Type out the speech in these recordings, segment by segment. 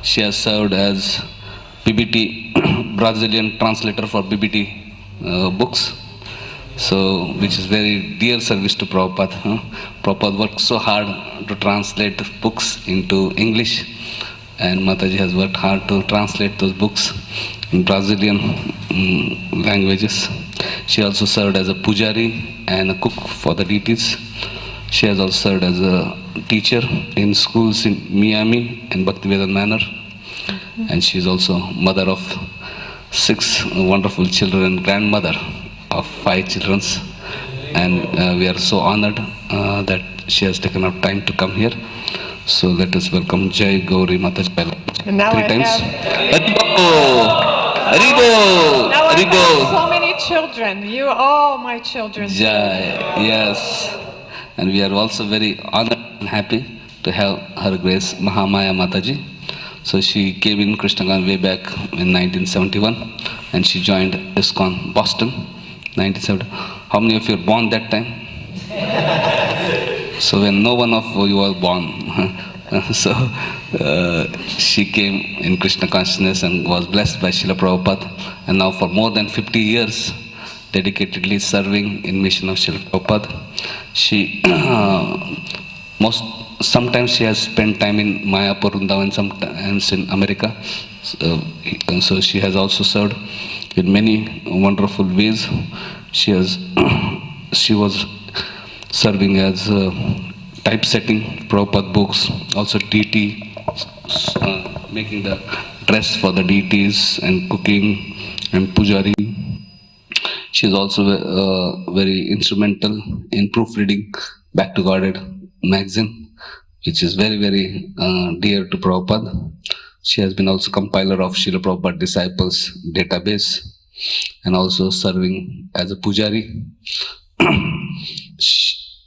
She has served as BBT, Brazilian translator for BBT books. So, which is very dear service to Prabhupada. Prabhupada worked so hard to translate books into English, and Mataji has worked hard to translate those books in Brazilian languages. She also served as a pujari and a cook for the deities. She has also served as a teacher in schools in Miami and Bhaktivedanta Manor. And she is also mother of 6 wonderful children and grandmother of 5 children. And we are so honored that she has taken up time to come here. So let us welcome Jayagauri Mataji 3 times. Haribo! Now I Haribo! have so many children. You are all my children. Jai, yes. And we are also very honored and happy to have Her Grace Mahamaya Mataji. So she came in KrishnaGan way back in 1971, and she joined ISKCON Boston, 1970. How many of you were born that time? So when no one of you was born, so she came in Krishna consciousness and was blessed by Srila Prabhupada, and now for more than 50 years, dedicatedly serving in mission of Srila Prabhupada. She sometimes she has spent time in Mayapur, Vrindavan, sometimes in America. So she has also served in many wonderful ways. She was serving as typesetting Prabhupada books, also deity, making the dress for the deities and cooking and pujari. She is also very instrumental in proofreading Back to Godhead magazine, which is very, very dear to Prabhupada. She has been also compiler of Srila Prabhupada Disciples database and also serving as a pujari.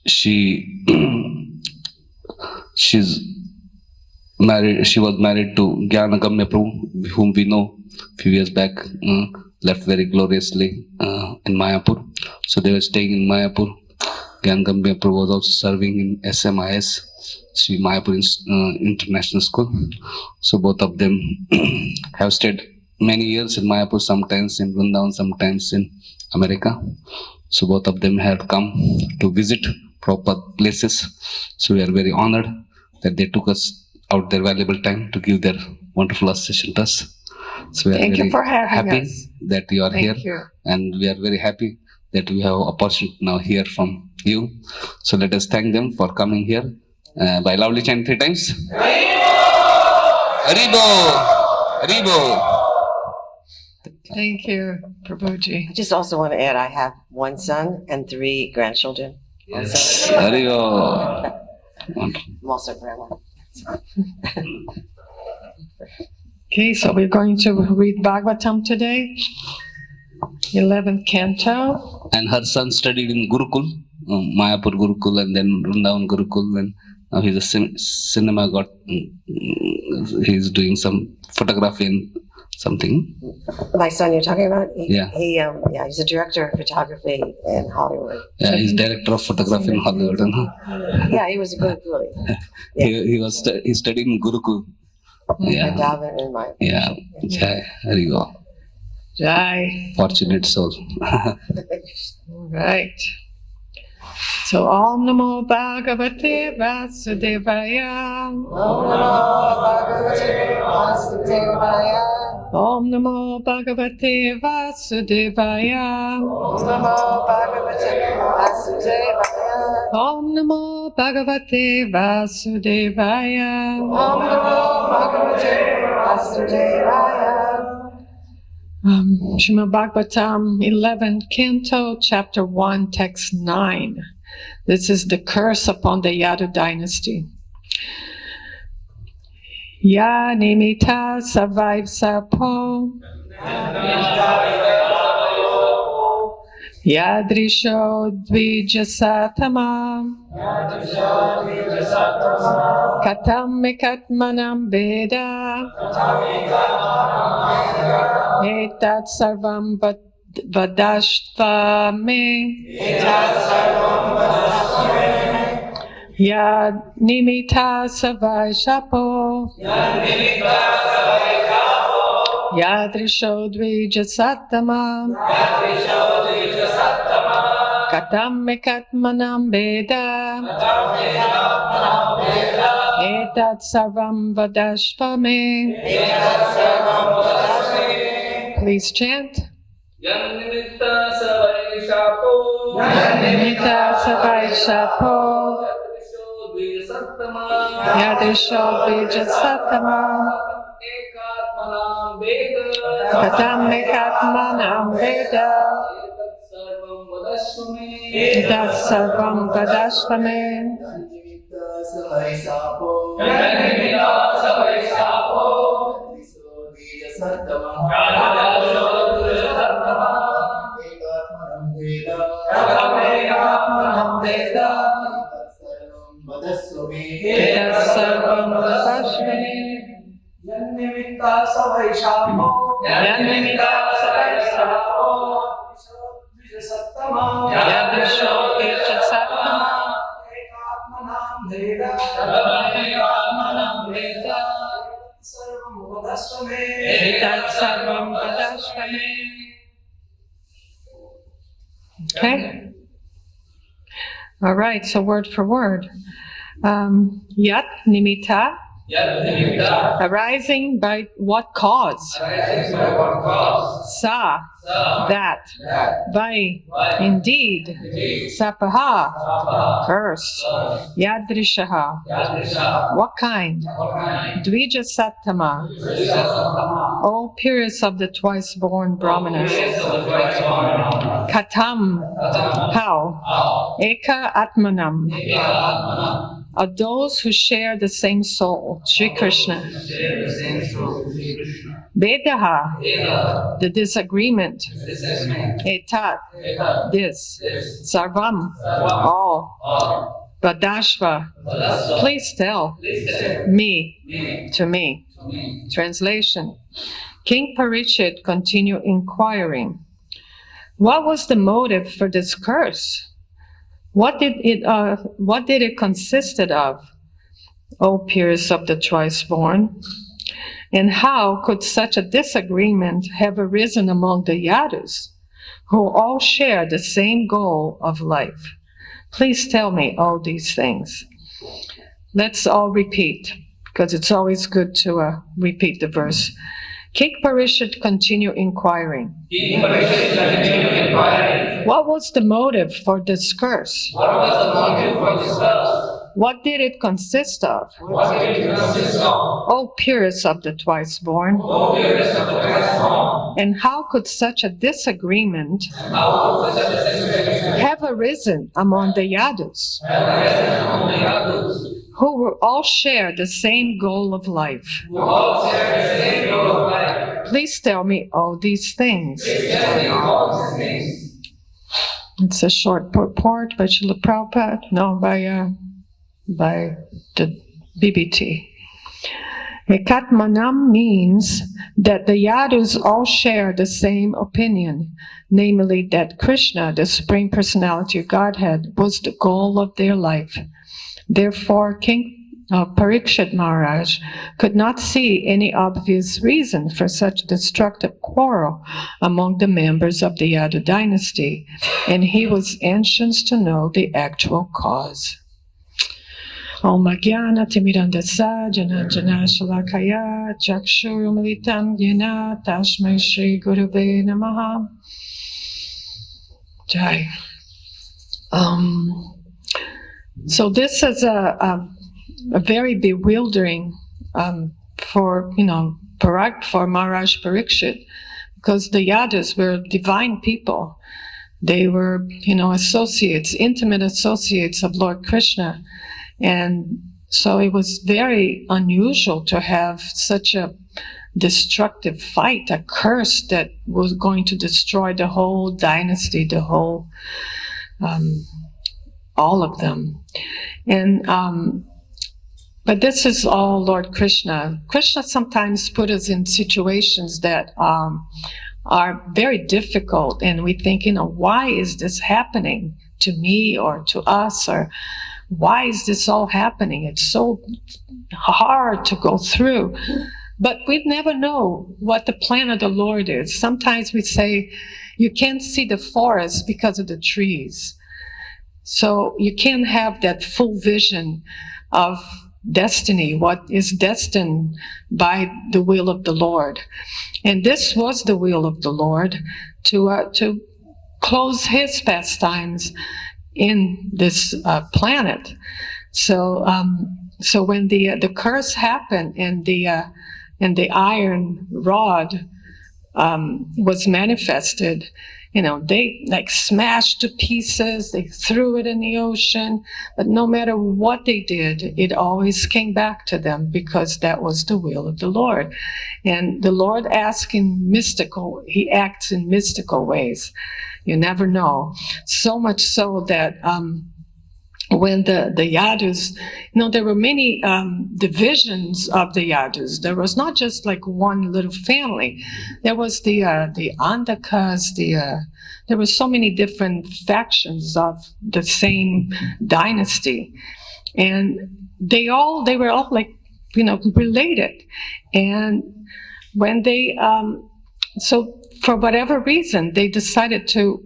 She was married to Gyanagamya Prabhu, whom we know a few years back, left very gloriously in Mayapur. So they were staying in Mayapur. Gyanagamya Prabhu was also serving in SMIS, Sri Mayapur International School. So both of them have stayed many years in Mayapur, sometimes in Vrindavan, sometimes in America. So both of them have come to visit Prabhupada places. So we are very honored that they took us out their valuable time to give their wonderful association to us. So we are Thank very you for having happy us. that you are Thank here. you. And we are very happy that we have opportunity now hear from you. So let us thank them for coming here by loudly chant 3 times. Haribo! Haribo! Thank you, Prabhuji. I just also want to add, I have 1 son and 3 grandchildren. Yes. Haribo! I'm also grandma. Okay, so we're going to read Bhagavatam today, 11th Canto. And her son studied in Gurukul, Mayapur Gurukul, and then Vrindavan Gurukul, and now he's a cinema god. He's doing some photography and something. My son you're talking about? Yeah. He's a director of photography in Hollywood. Yeah, he's director of photography in Hollywood. Yeah, he was a good boy. Yeah. He studied in Gurukul. Yeah. Vrindavan in my Yeah. Jai. There you go. Jai. Fortunate soul. All right. So, Om Namo Bhagavate Vasudevaya. Om Namo Bhagavate Vasudevaya. Om Namo Bhagavate Vasudevaya. Om Namo Bhagavate Vasudevaya. Om Namo Bhagavate Vasudevaya. Om Namo Bhagavate Vasudevaya. Srimad Bhagavatam, 11th Canto, Chapter 1, Text 9. This is the curse upon the Yadu dynasty. Ya nimita survive sapo. Yadrisho dvijasatama. Katam mikatmanam veda. Etat sarvam vadashtva me. Yad nimita savaishapo. Yadrisho dvijasatama. Katam mekatmanam veda. Etat sarvam vadashvame. Please chant. Yannimitta savaishapo. Yannimita savaishapo. Yadrisho dvijasatama. Ekatmanam veda. Katam mekatmanam veda. Etat sarvam vadashvame. Etat sarvam vadashvame. Yannimitta savaishapo. Yannimita savaishapo. Yadrisho dvijasatama. Ekatmanam veda. Etat sarvam vadashvame. Okay. All right, so word for word. Yat nimitta, arising by what cause? Sa, that. Vai, indeed. Sapaha, curse. Yadrishaha, what kind? Dvija Sattama, all periods of the twice born Brahmanas. Katam, how? Eka Atmanam, are those who share the same soul, Sri Krishna. Vedaha, the disagreement. Etat, this. Sarvam, all. Vadashva, please tell me, to me. Translation. King Parikshit continued inquiring, what was the motive for this curse? What did it consisted of, O peers of the twice born? And how could such a disagreement have arisen among the Yadus, who all share the same goal of life? Please tell me all these things. Let's all repeat, because it's always good to repeat the verse. King Parikshit continued inquiring. What was the motive for this curse? What did it consist of? O peers of the twice born. And how could such a disagreement have arisen among the Yadus, who will all share the same goal of life? Please tell me all these things. It's a short purport by Srila Prabhupada, no, by the BBT. Ekatmanam means that the Yadus all share the same opinion, namely that Krishna, the Supreme Personality of Godhead, was the goal of their life. Therefore, King Parikshit Maharaj could not see any obvious reason for such destructive quarrel among the members of the Yadu dynasty, and he was anxious to know the actual cause. Om Jnana Timirandasa Jananjana Shalakaya Chakshurumilitam Yena Tasmai Shri Gurave Namaha. Jai. So this is a very bewildering for Maharaj Parikshit, because the Yadus were divine people. They were, associates, intimate associates of Lord Krishna. And so it was very unusual to have such a destructive fight, a curse that was going to destroy the whole dynasty, the whole, all of them. And, but this is all Lord Krishna. Krishna sometimes put us in situations that are very difficult, and we think, why is this happening to me or to us, or why is this all happening? It's so hard to go through. But we never know what the plan of the Lord is. Sometimes we say, you can't see the forest because of the trees. So you can't have that full vision of destiny, what is destined by the will of the Lord. And this was the will of the Lord, to close his pastimes in this planet. So when the curse happened and the iron rod was manifested, they like smashed to pieces, they threw it in the ocean, but no matter what they did, it always came back to them because that was the will of the Lord. And the Lord acts in mystical ways. You never know. So much so that when the Yadus, there were many divisions of the Yadus. There was not just like one little family. There was the Andakas, there were so many different factions of the same dynasty. And they were all like, related. And when they, so for whatever reason, they decided to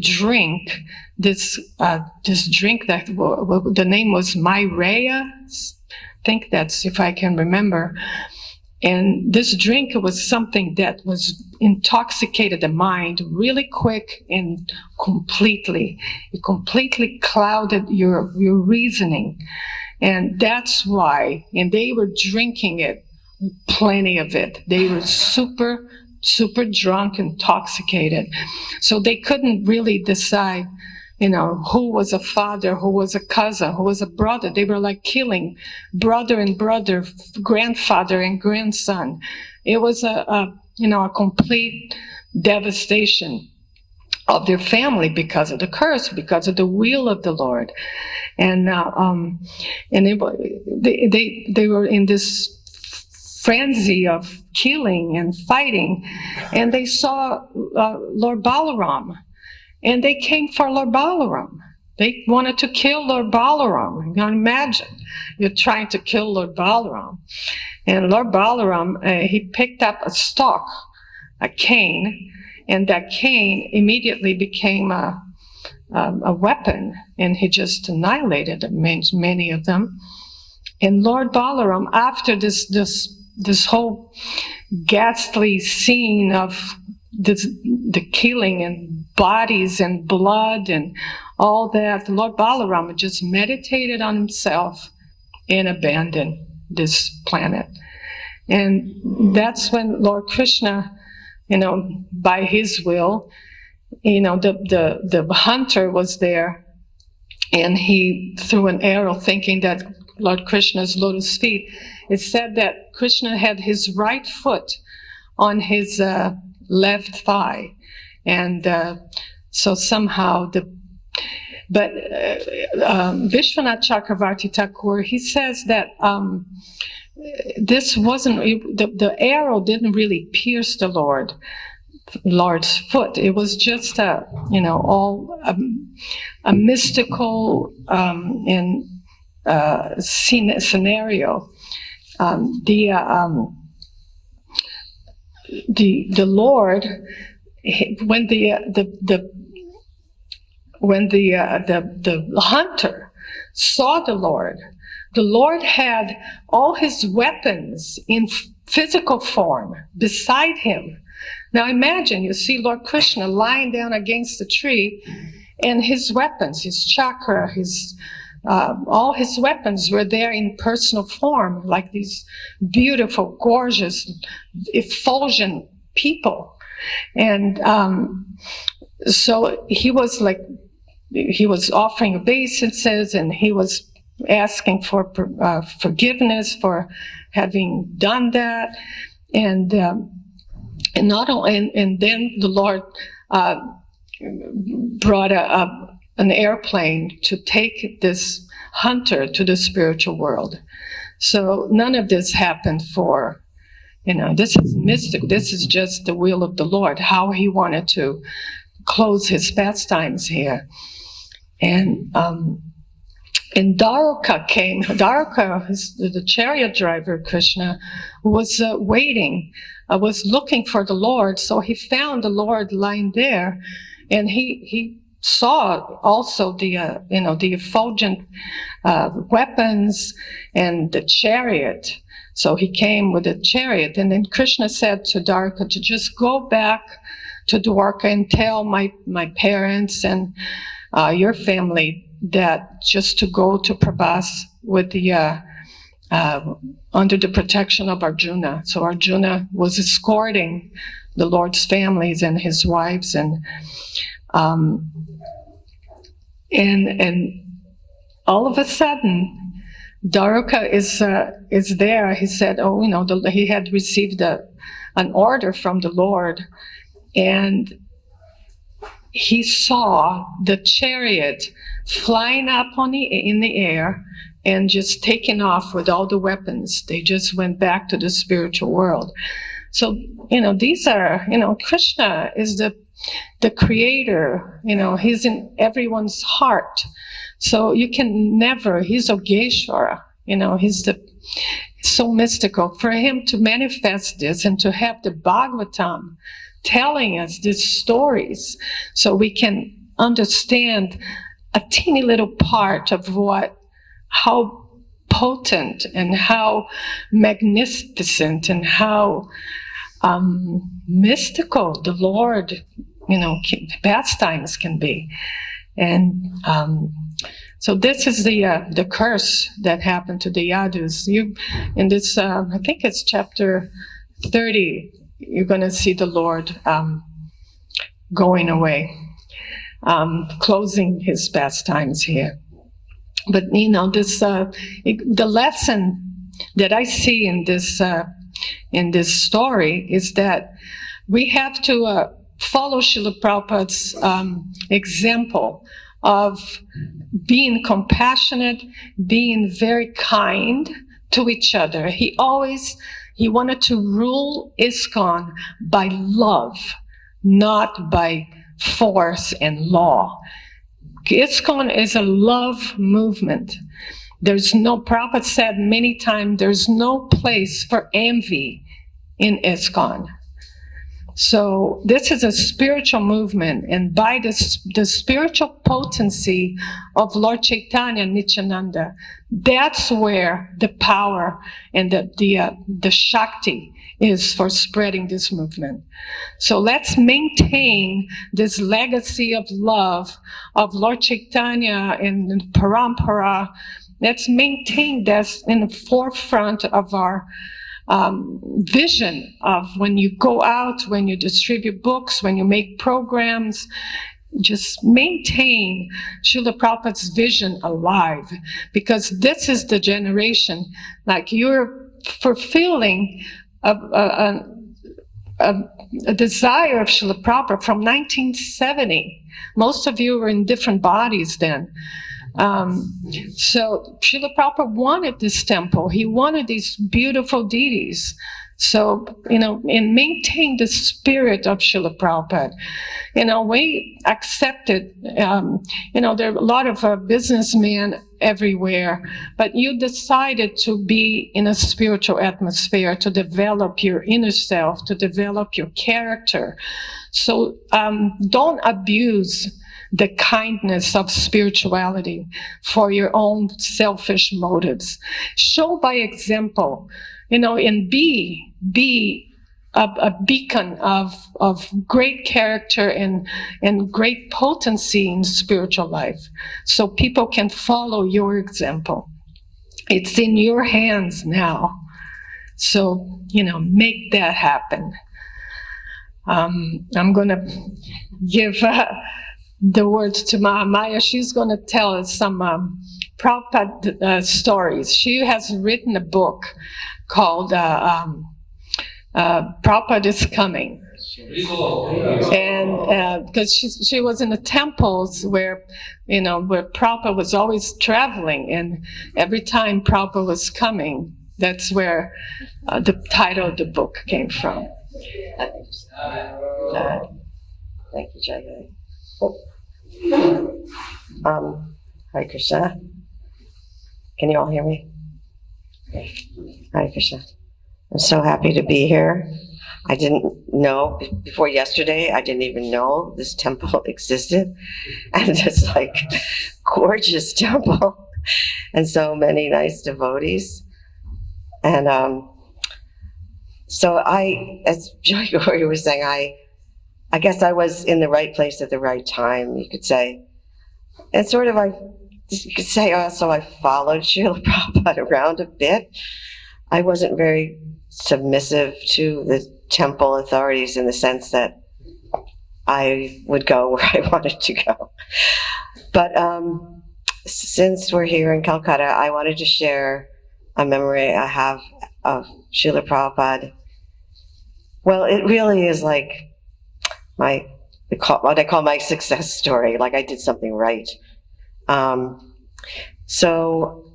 drink this drink that the name was Myrea. I think that's, if I can remember. And this drink was something that was intoxicated the mind really quick and completely. It completely clouded your reasoning. And that's why, and they were drinking it, plenty of it. They were super drunk, intoxicated. So they couldn't really decide, who was a father, who was a cousin, who was a brother. They were like killing brother and brother, grandfather and grandson. It was a complete devastation of their family because of the curse, because of the will of the Lord. And they were in this frenzy of killing and fighting, and they saw Lord Balaram, and they came for Lord Balaram. They wanted to kill Lord Balaram. You can imagine, you're trying to kill Lord Balaram. And Lord Balaram, he picked up a stalk, a cane, and that cane immediately became a weapon, and he just annihilated many of them. And Lord Balaram, after this whole ghastly scene of the killing and bodies and blood and all that, Lord Balaram just meditated on himself and abandoned this planet. And that's when Lord Krishna, by his will, the hunter was there, and he threw an arrow thinking that Lord Krishna's lotus feet. It said that Krishna had his right foot on his left thigh, and so somehow Vishwanath Chakravarti Thakur, he says that this wasn't, the arrow didn't really pierce the Lord's foot. It was just a mystical scenario. The Lord, when the hunter saw the Lord had all his weapons in physical form beside him. Now imagine, you see Lord Krishna lying down against the tree, and his weapons, his chakra, all his weapons were there in personal form, like these beautiful, gorgeous, effulgent people. And so he was offering obeisances, and he was asking for forgiveness for having done that. And not only, and then the Lord brought an airplane to take this hunter to the spiritual world. So none of this happened for, this is mystic. This is just the will of the Lord, how he wanted to close his pastimes here. And And Daruka came. Daruka, the chariot driver, Krishna, was waiting, was looking for the Lord. So he found the Lord lying there, and he saw also the the effulgent weapons and the chariot. So he came with a chariot, and then Krishna said to Daruka to just go back to Dwarka and tell my parents and your family that just to go to Prabhas with the under the protection of Arjuna. So Arjuna was escorting the Lord's families and his wives, and all of a sudden, Daruka is there. He said, "Oh, he had received an order from the Lord, and he saw the chariot flying up in the air and just taking off with all the weapons. They just went back to the spiritual world." So, these are, Krishna is the creator, he's in everyone's heart. So you can never, he's Yogeshwara, he's so mystical. For him to manifest this and to have the Bhagavatam telling us these stories so we can understand a teeny little part of how potent and how magnificent and how mystical the Lord, pastimes can be. And so this is the curse that happened to the Yadus. In this, I think it's chapter 30, you're going to see the Lord going away, closing his pastimes here. But this the lesson that I see in this story is that we have to follow Srila Prabhupada's example of being compassionate, being very kind to each other. He wanted to rule ISKCON by love, not by force and law. ISKCON is a love movement. Prabhupada said many times, there's no place for envy in ISKCON. So this is a spiritual movement, and by the spiritual potency of Lord Chaitanya and Nityananda, that's where the power and the Shakti is for spreading this movement. So let's maintain this legacy of love of Lord Chaitanya and Parampara. Let's maintain this in the forefront of our vision of when you go out, when you distribute books, when you make programs. Just maintain Srila Prabhupada's vision alive, because this is the generation, like you're fulfilling a desire of Srila Prabhupada from 1970. Most of you were in different bodies then. So Srila Prabhupada wanted this temple. He wanted these beautiful deities. So, and maintain the spirit of Srila Prabhupada. We accepted, there are a lot of businessmen everywhere, but you decided to be in a spiritual atmosphere, to develop your inner self, to develop your character. So don't abuse the kindness of spirituality for your own selfish motives. Show by example, and be a beacon of great character and great potency in spiritual life, so people can follow your example. It's in your hands now. So, make that happen. I'm going to give the words to Mahamaya. She's going to tell us some Prabhupada stories. She has written a book called Prabhupada is Coming. And because she was in the temples where Prabhupada was always traveling, and every time Prabhupada was coming, that's where the title of the book came from. Thank you, Jayagauri. Hare Krishna. Can you all hear me? Hare Krishna. I'm so happy to be here. I didn't know, before yesterday, I didn't even know this temple existed. And it's like gorgeous temple and so many nice devotees. And so as Jayagauri was saying, I guess I was in the right place at the right time, you could say. And sort of you could say also I followed Srila Prabhupada around a bit. I wasn't very submissive to the temple authorities in the sense that I would go where I wanted to go. But since we're here in Kolkata, I wanted to share a memory I have of Srila Prabhupada. Well, it really is like what I call my success story, like I did something right. So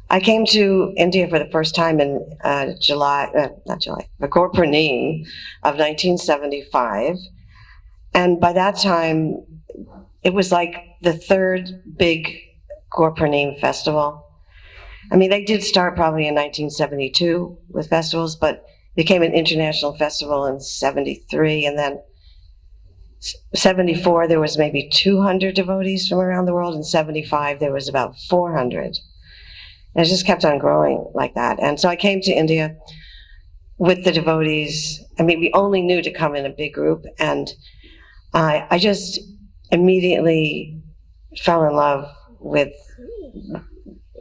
I came to India for the first time in Gurpurnima of 1975. And by that time, it was like the third big Gurpurnima festival. I mean, they did start probably in 1972 with festivals, but it became an international festival in 73. And then 74, there was maybe 200 devotees from around the world. In 75, there was about 400. And it just kept on growing like that. And so I came to India with the devotees. I mean, we only knew to come in a big group. And I just immediately fell in love with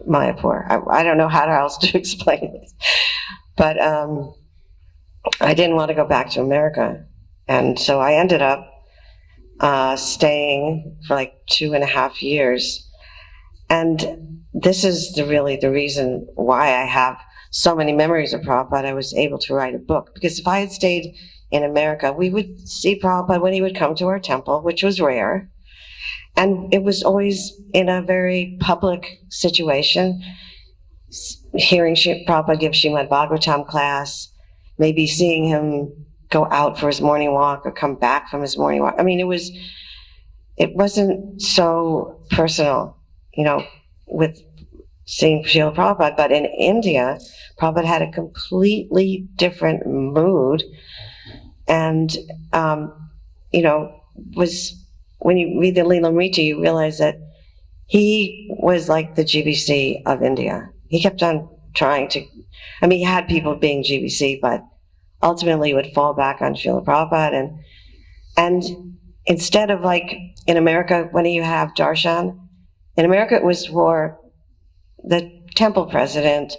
Mayapur. I don't know how else to explain this. But I didn't want to go back to America. And so I ended up staying for like 2.5 years. And this is really the reason why I have so many memories of Prabhupada. I was able to write a book, because if I had stayed in America, we would see Prabhupada when he would come to our temple, which was rare. And it was always in a very public situation, hearing Prabhupada give Srimad Bhagavatam class, maybe seeing him go out for his morning walk or come back from his morning walk. I mean, it wasn't so personal, with seeing Srila Prabhupada. But in India, Prabhupada had a completely different mood. And, when you read the Lilamrita, you realize that he was like the GBC of India. He kept on trying to, he had people being GBC, but ultimately he would fall back on Srila Prabhupada. And instead of like in America, when you have darshan, in America it was for the temple president,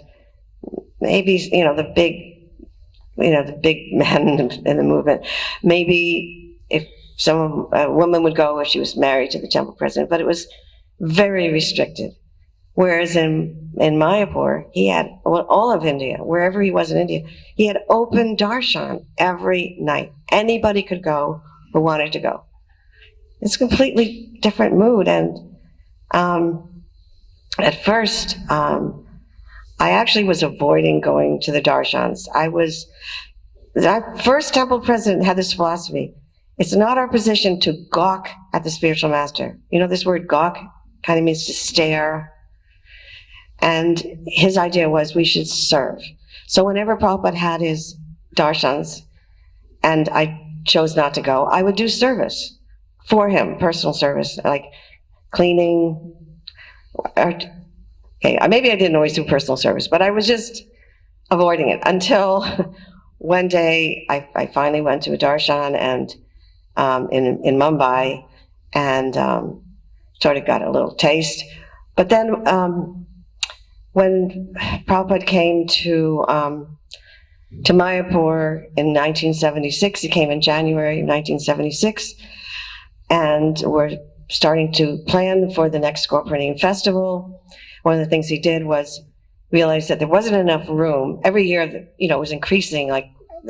maybe, the big men in the movement. Maybe if a woman would go if she was married to the temple president, but it was very restricted. Whereas in Mayapur, he had, all of India, wherever he was in India, he had open darshan every night. Anybody could go who wanted to go. It's a completely different mood. And at first, I actually was avoiding going to the darshans. Our first temple president had this philosophy: it's not our position to gawk at the spiritual master. This word gawk kind of means to stare. And his idea was we should serve. So whenever Prabhupada had his darshans, and I chose not to go, I would do service for him, personal service, like cleaning. Maybe I didn't always do personal service, but I was just avoiding it until one day I finally went to a darshan and in Mumbai, and sort of got a little taste. But then when Prabhupada came to Mayapur in 1976, he came in January 1976, and we're starting to plan for the next Gurpurnima festival. One of the things he did was realize that there wasn't enough room. Every year, it was increasing, like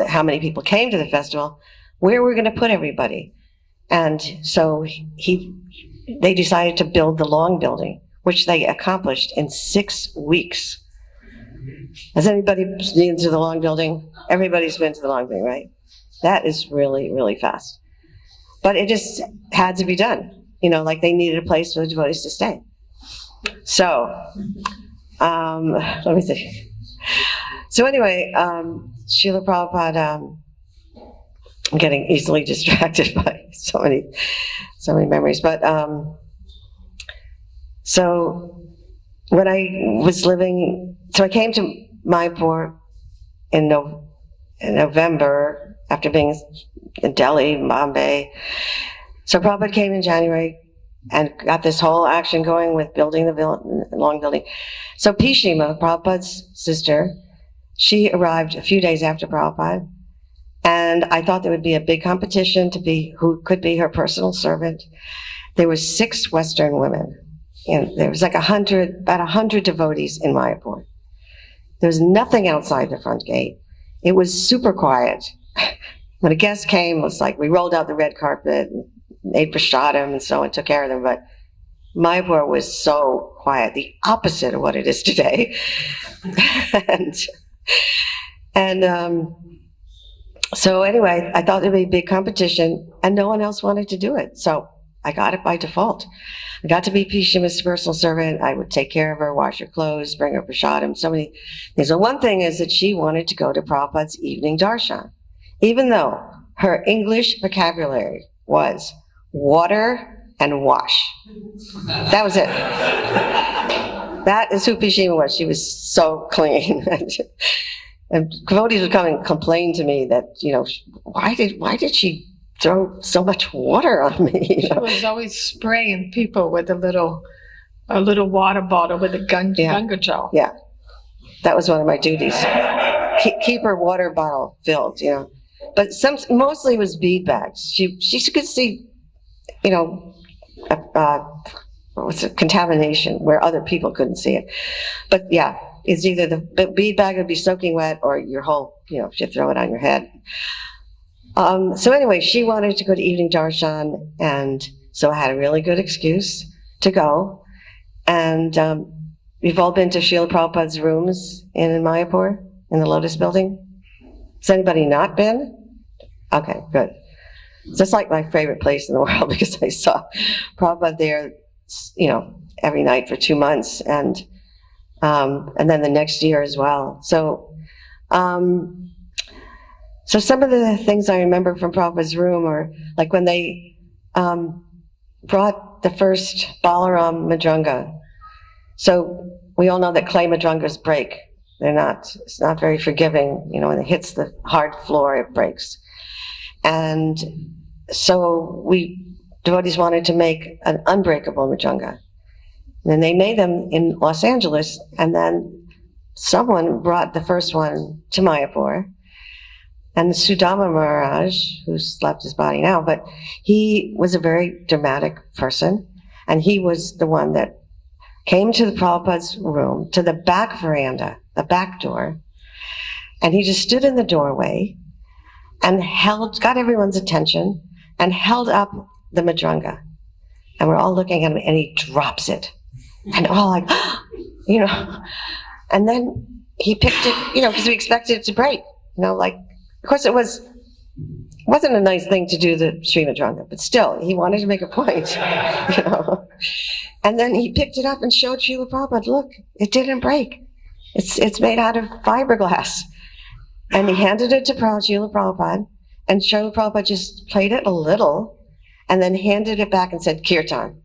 how many people came to the festival, where we're going to put everybody. And so they decided to build the long building, which they accomplished in 6 weeks. Has anybody been to the long building? Everybody's been to the long building, right? That is really, really fast. But it just had to be done. Like they needed a place for the devotees to stay. So Let me see. So anyway, Srila Prabhupada, I'm getting easily distracted by so many memories. But so when I was living, so I came to Mayapur in November after being in Delhi, Bombay. So Prabhupada came in January and got this whole action going with building the long building. So Pishima, Prabhupada's sister, she arrived a few days after Prabhupada, and I thought there would be a big competition to be who could be her personal servant. There were 6 Western women, and there was like about 100 devotees in Mayapur. There was nothing outside the front gate. It was super quiet. When a guest came, it was like we rolled out the red carpet, and made prasadam and so on, took care of them. But Mayapur was so quiet, the opposite of what it is today. and so anyway, I thought there'd be a big competition, and no one else wanted to do it. So I got it by default. I got to be Pishima's personal servant. I would take care of her, wash her clothes, bring her prasadam, so many things. So one thing is that she wanted to go to Prabhupada's evening darshan, even though her English vocabulary was water and wash. That was it. That is who Pishima was. She was so clean. And devotees would come and complain to me that, why did she throw so much water on me? She was always spraying people with a little water bottle with a Ganga gel. Yeah, that was one of my duties. Keep her water bottle filled, But mostly it was bead bags. She could see, contamination where other people couldn't see it. But yeah, it's either the bead bag would be soaking wet or your whole, she'd throw it on your head. So anyway, she wanted to go to evening darshan, and so I had a really good excuse to go. And we've all been to Srila Prabhupada's rooms in Mayapur, in the Lotus building. Has anybody not been? Okay, good. So it's like my favorite place in the world because I saw Prabhupada there, every night for 2 months, and then the next year as well. So, so some of the things I remember from Prabhupada's room are like when they brought the first Balaram Madrunga. So we all know that clay Madrungas break. It's not very forgiving. When it hits the hard floor, it breaks. And so devotees wanted to make an unbreakable Madrunga. And they made them in Los Angeles, and then someone brought the first one to Mayapur. And Sudama Maharaj, who's left his body now, but he was a very dramatic person, and he was the one that came to the Prabhupada's room, to the back veranda, the back door, and he just stood in the doorway and got everyone's attention and held up the Madrunga. And we're all looking at him, and he drops it. And all like, and then he picked it, because we expected it to break, of course it wasn't a nice thing to do the Sri Madrunga, but still, he wanted to make a point, And then he picked it up and showed Srila Prabhupada, look, it didn't break. It's made out of fiberglass. And he handed it to Srila Prabhupada, and Srila Prabhupada just played it a little, and then handed it back and said, Kirtan.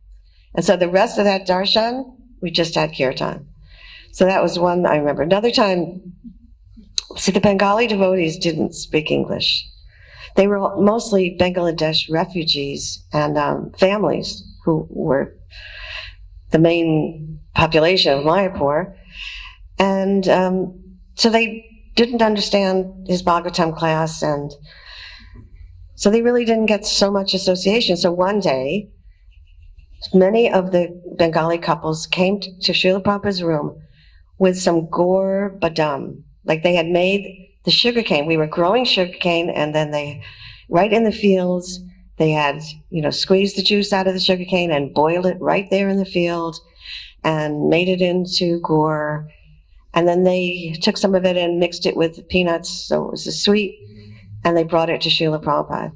And so the rest of that darshan, we just had Kirtan. So that was one I remember. Another time, see, the Bengali devotees didn't speak English. They were mostly Bangladesh refugees and families who were the main population of Mayapur. And so they didn't understand his Bhagavatam class, and so they really didn't get so much association. So one day, many of the Bengali couples came to Srila Prabhupada's room with some gur badam. Like they had made the sugarcane. We were growing sugarcane, and then right in the fields, they had, squeezed the juice out of the sugarcane and boiled it right there in the field and made it into gur. And then they took some of it and mixed it with peanuts, so it was a sweet, and they brought it to Srila Prabhupada.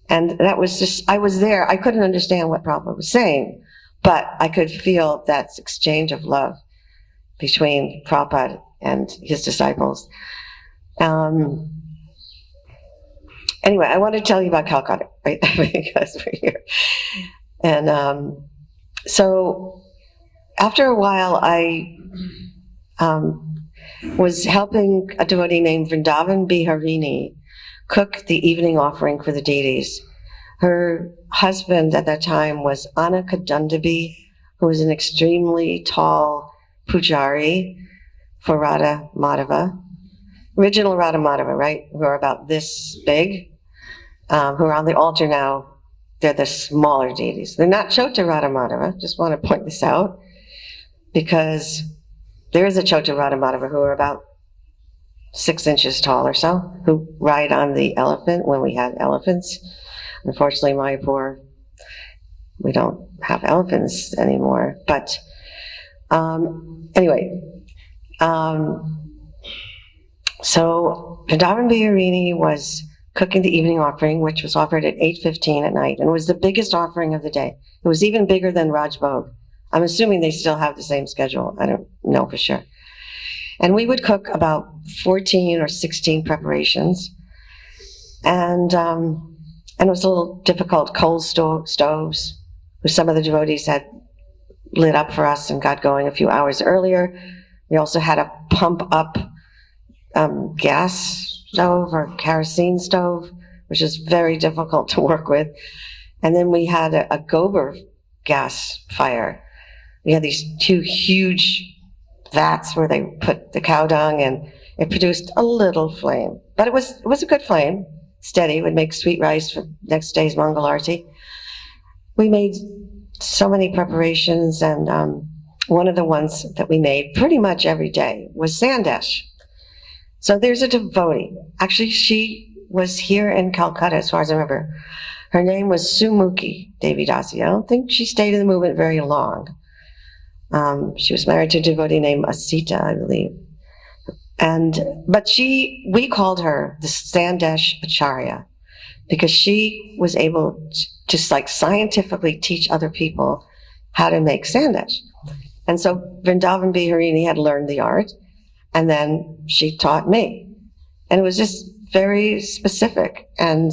And that was just, I was there. I couldn't understand what Prabhupada was saying, but I could feel that exchange of love between Prabhupada and his disciples. Anyway, I want to tell you about Calcutta, right? Because we're here. And so after a while, I was helping a devotee named Vrindavan Biharini cook the evening offering for the deities. Her husband at that time was Anaka Dundabi, who was an extremely tall pujari for Radha Madhava. Original Radha Madhava, right? Who are about this big, who are on the altar now. They're the smaller deities. They're not Chota Radha Madhava. Just want to point this out, because there is a Chota Radha Madhava who are about 6 inches tall or so, who ride on the elephant when we had elephants. Unfortunately, Mayapur, we don't have elephants anymore. But anyway, so Vrindavan Biharini was cooking the evening offering, which was offered at 8:15 at night, and it was the biggest offering of the day. It was even bigger than Rajbhog. I'm assuming they still have the same schedule. I don't know for sure. And we would cook about 14 or 16 preparations. And it was a little difficult. Coal stoves, which some of the devotees had lit up for us and got going a few hours earlier. We also had a pump up gas stove or kerosene stove, which is very difficult to work with. And then we had a gobar gas fire. We had these 2 huge vats where they put the cow dung, and it produced a little flame. But it was a good flame, steady. It would make sweet rice for next day's Mangal Arati. We made so many preparations, and one of the ones that we made pretty much every day was sandesh. So there's a devotee. Actually, she was here in Calcutta, as far as I remember. Her name was Sumukhi Devi Dasi. I don't think she stayed in the movement very long. She was married to a devotee named Asita, I believe. But we called her the Sandesh Acharya, because she was able to scientifically teach other people how to make sandesh. And so Vrindavan Biharini had learned the art, and then she taught me. And it was just very specific. And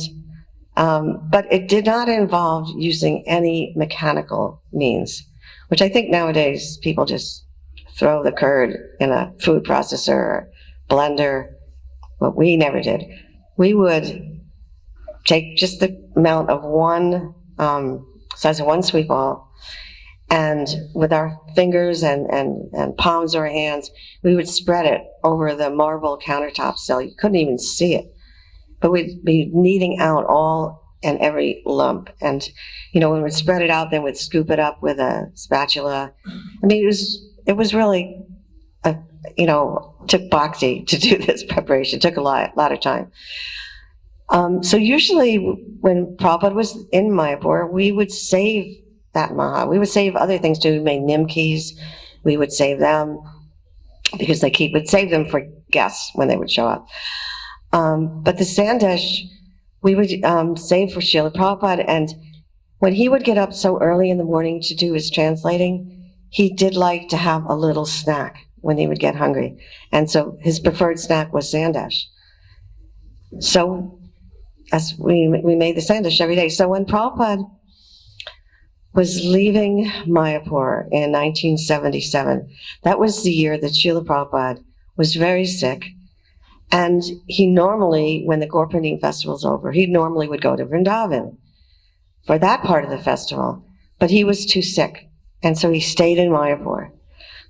but it did not involve using any mechanical means, which I think nowadays people just throw the curd in a food processor or blender. But we never did. We would take just the amount of size of one sweet ball, and with our fingers and palms of our hands, we would spread it over the marble countertop so you couldn't even see it. But we'd be kneading out all and every lump. And, when we'd spread it out, then we'd scoop it up with a spatula. I mean, it was really, took bhakti to do this preparation. It took a lot of time. So usually when Prabhupada was in Mayapur, we would save that maha. We would save other things too. We made nimkis. We would save them because would save them for guests when they would show up. But the sandesh, we would save for Srila Prabhupada. And when he would get up so early in the morning to do his translating, he did like to have a little snack when he would get hungry. And so his preferred snack was sandesh. So as we made the sandesh every day. So when Prabhupada was leaving Mayapur in 1977, that was the year that Srila Prabhupada was very sick. And he normally, when the Gorpurnim festival's over, he normally would go to Vrindavan for that part of the festival, but he was too sick, and so he stayed in Mayapur.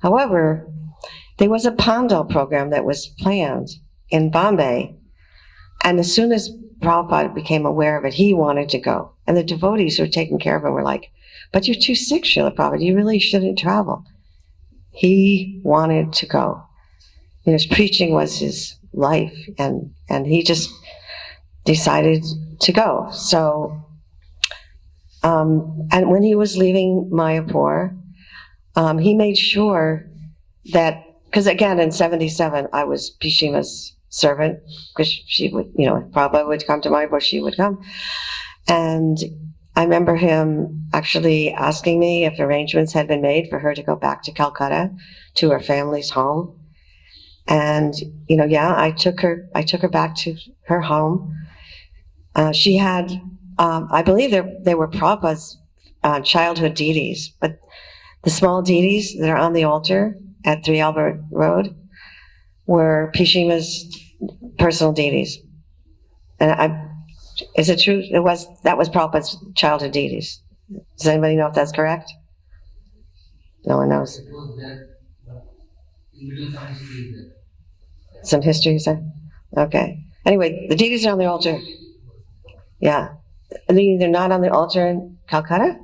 However, there was a Pandal program that was planned in Bombay, and as soon as Prabhupada became aware of it, he wanted to go. And the devotees who were taking care of him were like, "But you're too sick, Srila Prabhupada, you really shouldn't travel." He wanted to go. His preaching was his life, and he just decided to go. So, and when he was leaving Mayapur, he made sure that, because again in 77 I was Pishima's servant, because she would, Prabhupada would come to Mayapur, she would come, and I remember him actually asking me if arrangements had been made for her to go back to Calcutta, to her family's home. And, yeah, I took her back to her home. She had, I believe they were Prabhupada's childhood deities, but the small deities that are on the altar at 3 Albert Road were Pishima's personal deities. And is it true? That was Prabhupada's childhood deities. Does anybody know if that's correct? No one knows. Some history, you said? Okay. Anyway, the deities are on the altar. Yeah. They're not on the altar in Calcutta?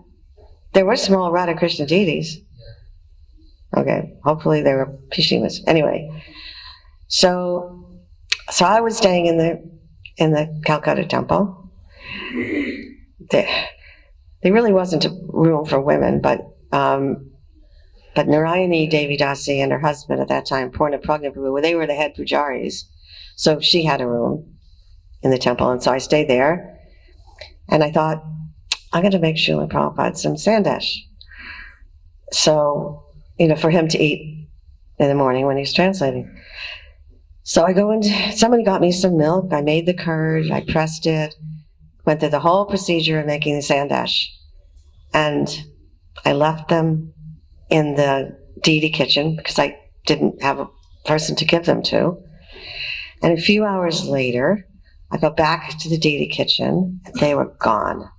There were small Radha Krishna deities. Okay. Hopefully they were Pishimas. Anyway. So I was staying in the Calcutta temple. There really wasn't a room for women, but Narayani Devi Dasi and her husband at that time, Purna Pragna Prabhu, they were the head pujaris. So she had a room in the temple, and so I stayed there. And I thought, I'm going to make Srila Prabhupada some sandesh. So, for him to eat in the morning when he's translating. So I go in, somebody got me some milk, I made the curd, I pressed it, went through the whole procedure of making the sandesh. And I left them in the deity kitchen because I didn't have a person to give them to. And a few hours later, I go back to the deity kitchen, and they were gone.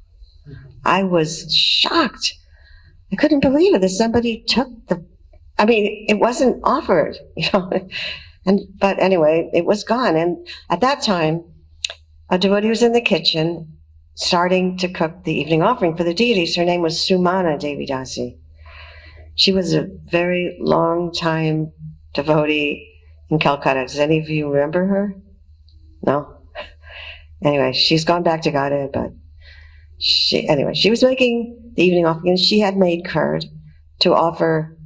I was shocked. I couldn't believe it that somebody took it wasn't offered, But anyway, it was gone. And at that time, a devotee was in the kitchen starting to cook the evening offering for the deities. Her name was Sumana Devi Dasi. She was a very long time devotee in Calcutta. Does any of you remember her? No? Anyway, she's gone back to Godhead, but she was making the evening offering, and she had made curd to offer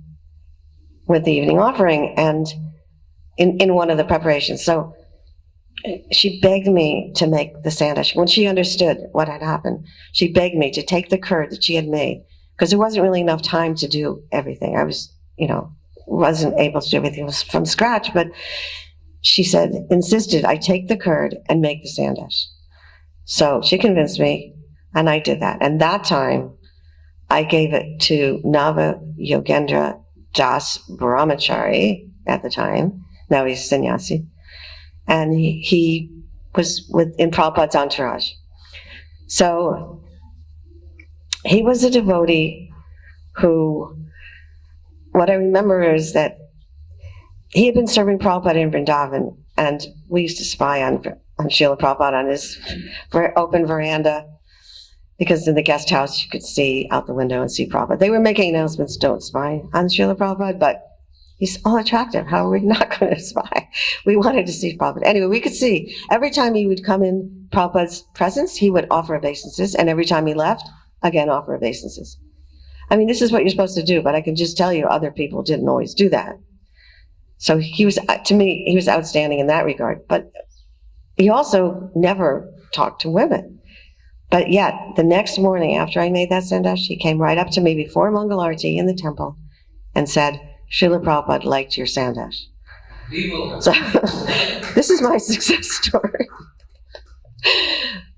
with the evening offering, and in one of the preparations. So she begged me to make the sandesh. When she understood what had happened, she begged me to take the curd that she had made, because there wasn't really enough time to do everything. I was, wasn't able to do everything from scratch, but she insisted I take the curd and make the sandesh. So she convinced me, and I did that. And that time, I gave it to Nava Yogendra Das Brahmachari at the time. Now he's sannyasi. And he was in Prabhupada's entourage. So he was a devotee who, what I remember is that he had been serving Prabhupada in Vrindavan, and we used to spy on Srila Prabhupada on his open veranda, because in the guest house you could see out the window and see Prabhupada. They were making announcements, don't spy on Srila Prabhupada, but he's all attractive. How are we not going to spy? We wanted to see Prabhupada. Anyway, we could see every time he would come in Prabhupada's presence, he would offer obeisances, and every time he left, again offer obeisances. I mean, this is what you're supposed to do, but I can just tell you other people didn't always do that. So he was, to me, he was outstanding in that regard. But he also never talked to women. But yet, the next morning after I made that sandesh, he came right up to me before Mangalarti in the temple and said, Srila Prabhupada liked your sandesh. So this is my success story.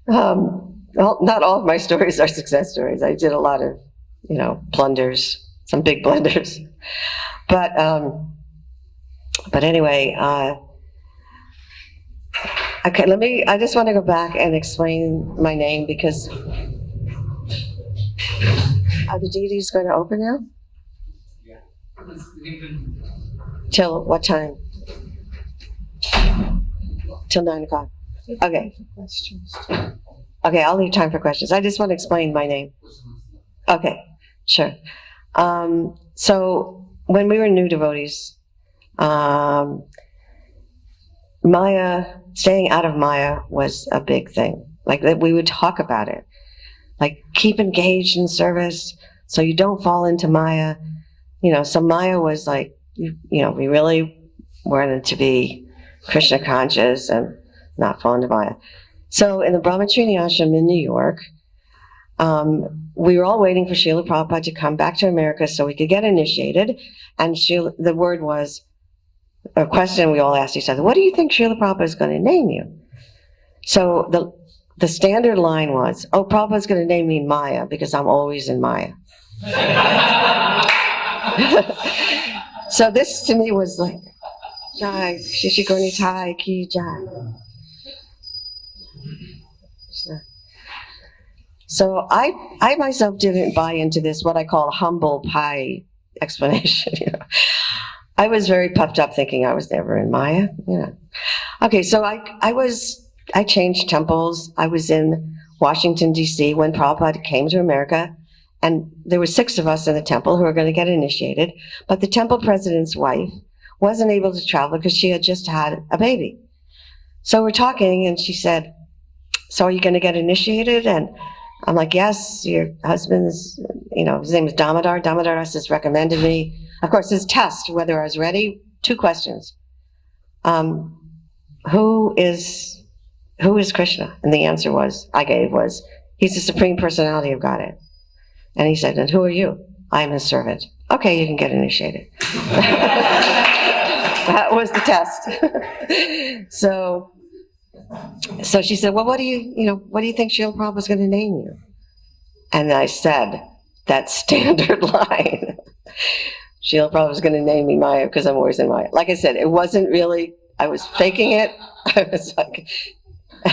Well, not all of my stories are success stories. I did a lot of, blunders, some big blunders. But anyway, okay, I just want to go back and explain my name, because are the deities going to open now? Till what time? Till 9 o'clock. Okay. Okay, I'll leave time for questions. I just want to explain my name. Okay, sure. So when we were new devotees, Maya, staying out of Maya was a big thing. Like, that we would talk about it. Like, keep engaged in service so you don't fall into Maya. So Maya was like, we really wanted to be Krishna conscious and not fall into Maya. So in the Brahmachari ashram in New York, we were all waiting for Srila Prabhupada to come back to America so we could get initiated. And the word was, a question we all asked each other, what do you think Srila Prabhupada is going to name you? So the standard line was, oh, Prabhupada's going to name me Maya because I'm always in Maya. So this to me was like, Jai, Shishikoni Thai Ki Jai. So I myself didn't buy into this, what I call humble pie explanation. You know, I was very puffed up thinking I was never in Maya. You know. Okay, so I changed temples. I was in Washington, D.C. when Prabhupada came to America, and there were 6 of us in the temple who were going to get initiated, but the temple president's wife wasn't able to travel because she had just had a baby. So we're talking, and she said, so are you going to get initiated? And I'm like, yes, your husband's, you know, his name is Damodar. Damodar has recommended me. Of course, his test, whether I was ready, 2 questions. Who is Krishna? And the answer was, he's the Supreme Personality of Godhead. And he said, and who are you? I'm his servant. Okay, you can get initiated. That was the test. So she said, well, what do you think Srila Prabhupada is going to name you? And I said, that standard line. Srila Prabhupada is going to name me Maya because I'm always in Maya. Like I said, it wasn't really, I was faking it. I was like,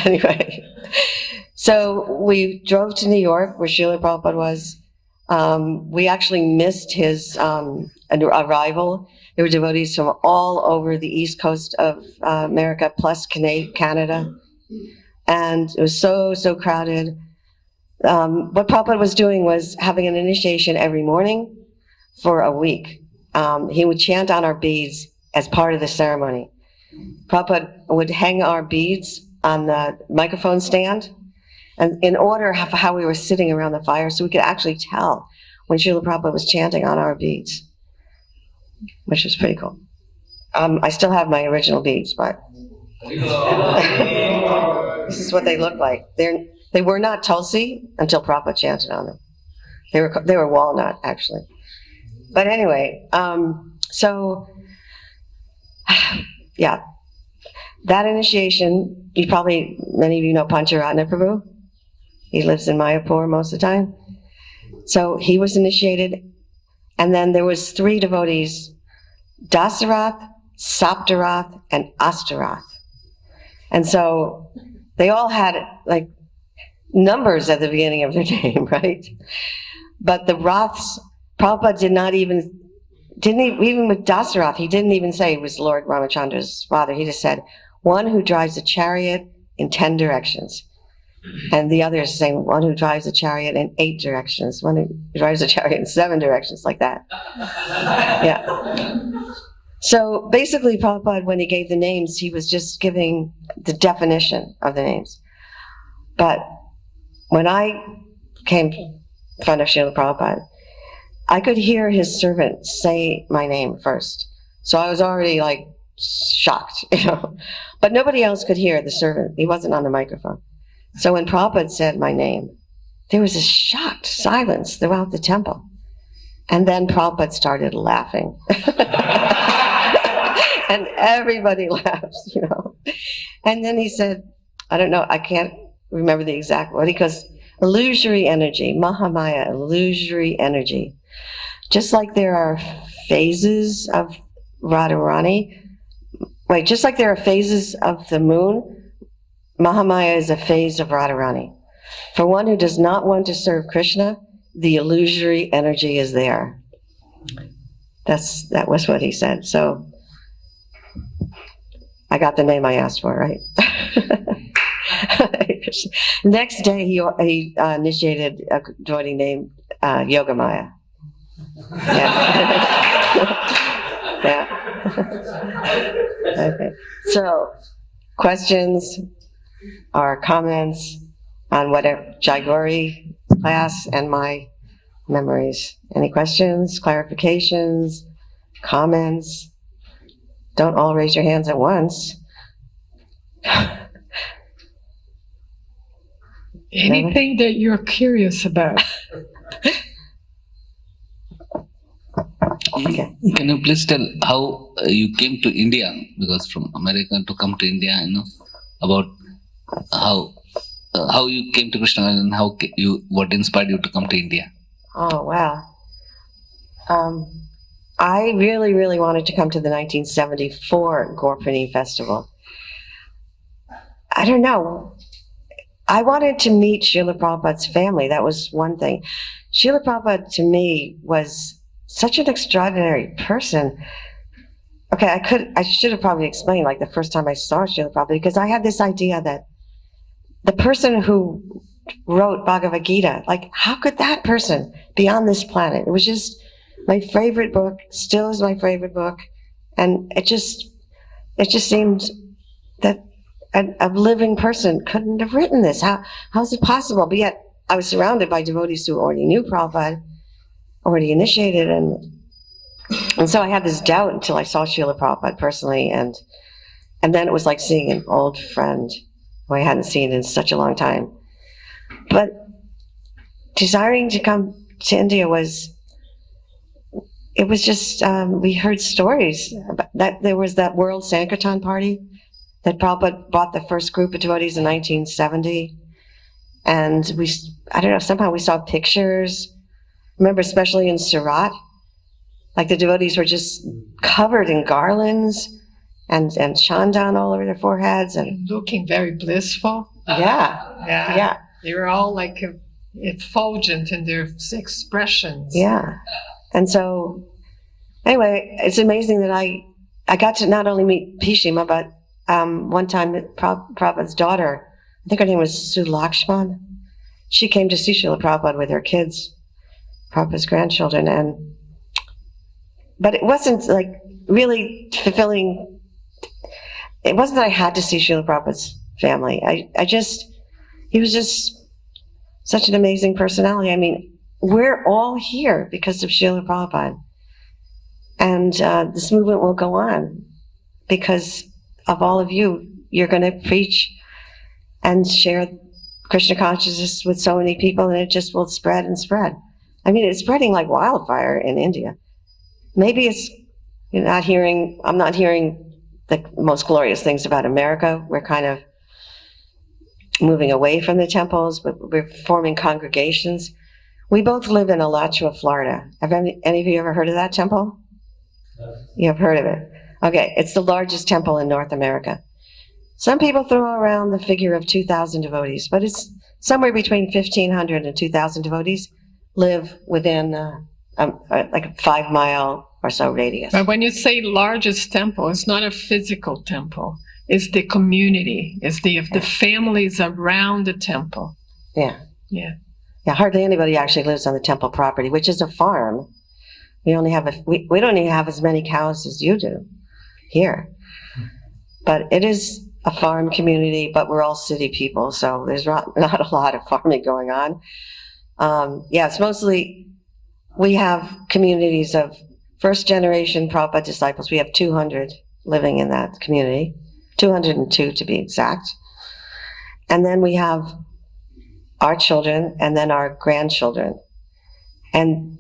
anyway. So we drove to New York where Srila Prabhupada was. We actually missed his arrival. There were devotees from all over the east coast of America, plus Canada. And it was so crowded. What Prabhupada was doing was having an initiation every morning for a week. He would chant on our beads as part of the ceremony. Prabhupada would hang our beads on the microphone stand, and in order of how we were sitting around the fire, so we could actually tell when Srila Prabhupada was chanting on our beads, which was pretty cool. I still have my original beads, but this is what they look like. They were not Tulsi until Prabhupada chanted on them. They were walnut, actually. But anyway, so yeah, that initiation, many of you know Pancharatna Prabhu. He lives in Mayapur most of the time. So he was initiated, and then there was 3 devotees, Dasarath, Saptarath, and Astarath. And so they all had like numbers at the beginning of their name, right? But the Raths, Prabhupada even with Dasarath, he didn't even say he was Lord Ramachandra's father. He just said, one who drives a chariot in 10 directions. And the other is saying one who drives a chariot in 8 directions, one who drives a chariot in 7 directions, like that. Yeah. So basically, Prabhupada, when he gave the names, he was just giving the definition of the names. But when I came in front of Srila Prabhupada, I could hear his servant say my name first. So I was already like shocked, you know. But nobody else could hear the servant. He wasn't on the microphone. So when Prabhupada said my name, there was a shocked silence throughout the temple. And then Prabhupada started laughing. And everybody laughed, you know. And then he said, I don't know, I can't remember the exact word. He goes, illusory energy, Mahamaya, illusory energy. Just like there are phases of Radharani, just like there are phases of the moon, Mahamaya is a phase of Radharani. For one who does not want to serve Krishna, the illusory energy is there. That was what he said. So I got the name I asked for, right? Next day, he initiated a devotee named Yogamaya. Yeah. Yeah. Okay. So, questions or comments on whatever Jayagauri class and my memories. Any questions, clarifications, comments? Don't all raise your hands at once. Anything that you're curious about. Okay. Can you please tell how you came to India? Because from America to come to India, about how you came to Krishna and what inspired you to come to India. Oh, wow. I really, really wanted to come to the 1974 Gorpani Festival. I don't know. I wanted to meet Srila Prabhupada's family. That was one thing. Srila Prabhupada, to me, was such an extraordinary person. Okay, I should have probably explained, like, the first time I saw Srila Prabhupada, because I had this idea that the person who wrote Bhagavad Gita, like, how could that person be on this planet? It was just my favorite book, still is my favorite book, and it just seemed that a living person couldn't have written this. How is it possible? But yet I was surrounded by devotees who already knew Prabhupada, already initiated, and so I had this doubt until I saw Srila Prabhupada personally, and then it was like seeing an old friend who I hadn't seen in such a long time. But desiring to come to India was just, we heard stories that there was that World Sankirtan party that Prabhupada bought the first group of devotees in 1970. And I don't know, somehow we saw pictures. Remember, especially in Surat, like the devotees were just covered in garlands and chandan all over their foreheads. And looking very blissful. Yeah. They were all like effulgent in their expressions. Yeah. And so, anyway, it's amazing that I got to not only meet Pishima, but one time Prabhupada's daughter, I think her name was Sulakshman, she came to see Srila Prabhupada with her kids, Prabhupada's grandchildren, but it wasn't like really fulfilling. It wasn't that I had to see Srila Prabhupada's family. He was just such an amazing personality. I mean, we're all here because of Srila Prabhupada. And this movement will go on because of all of you. You're going to preach and share Krishna consciousness with so many people, and it just will spread and spread. I mean, it's spreading like wildfire in India. Maybe I'm not hearing the most glorious things about America. We're kind of moving away from the temples, but we're forming congregations. We both live in Alachua, Florida. Have any of you ever heard of that temple? You have heard of it. Okay, it's the largest temple in North America. Some people throw around the figure of 2,000 devotees, but it's somewhere between 1,500 and 2,000 devotees live within like a 5-mile or so radius. But when you say largest temple, it's not a physical temple. It's the community. It's the families around the temple. Yeah. Yeah. Yeah, hardly anybody actually lives on the temple property, which is a farm. We don't even have as many cows as you do here. But it is a farm community, but we're all city people, so there's not a lot of farming going on. It's mostly, we have communities of first generation Prabhupada disciples. We have 200 living in that community, 202 to be exact. And then we have our children and then our grandchildren. And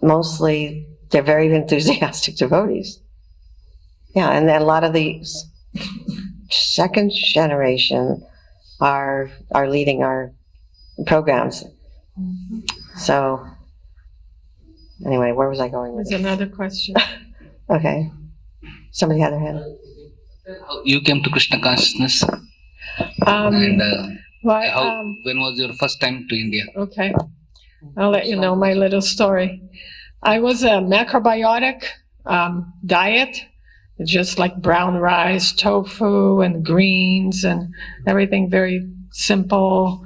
mostly they're very enthusiastic devotees. Yeah, and then a lot of the second generation are leading our programs. So anyway, where was I going with There's this? another question. Okay. Somebody had their hand. You came to Krishna consciousness, and when was your first time to India? Okay, I'll let you know my little story. I was a macrobiotic diet, just like brown rice, tofu, and greens, and everything very simple.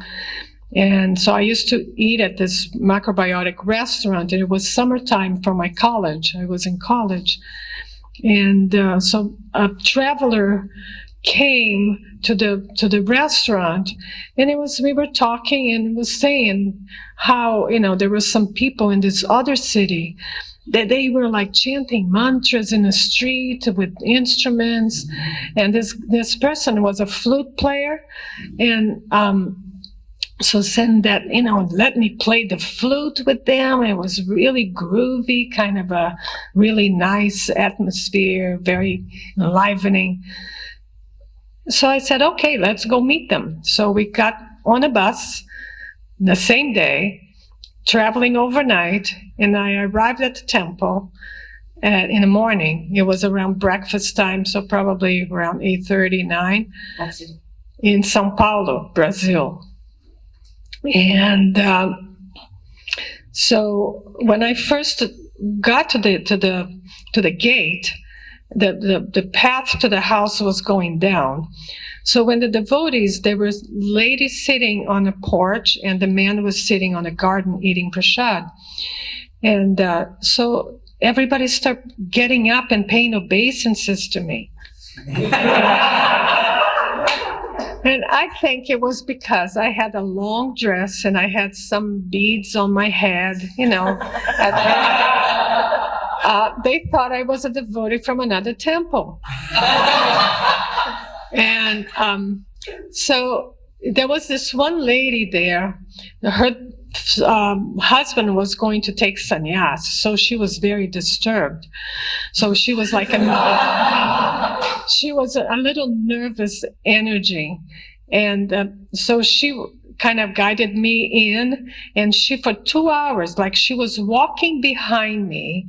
And so I used to eat at this macrobiotic restaurant, and it was summertime for my college. I was in college. And so a traveler came to the restaurant, and we were talking and was saying how, there were some people in this other city that they were like chanting mantras in the street with instruments, and this person was a flute player, and So then that, let me play the flute with them. It was really groovy, kind of a really nice atmosphere, very enlivening. So I said, okay, let's go meet them. So we got on a bus the same day, traveling overnight, and I arrived at the temple in the morning. It was around breakfast time, so probably around 8:30, 9, in São Paulo, Brazil. And so when I first got to the gate, the path to the house was going down. So when the devotees, there was ladies sitting on a porch, and the man was sitting on a garden eating prasad. And so everybody started getting up and paying obeisances to me. And I think it was because I had a long dress and I had some beads on my head, They thought I was a devotee from another temple. And so there was this one lady there. Her husband was going to take sannyas, so she was very disturbed. So she was like she was a little nervous energy. And so she kind of guided me in, and she, for 2 hours, like she was walking behind me,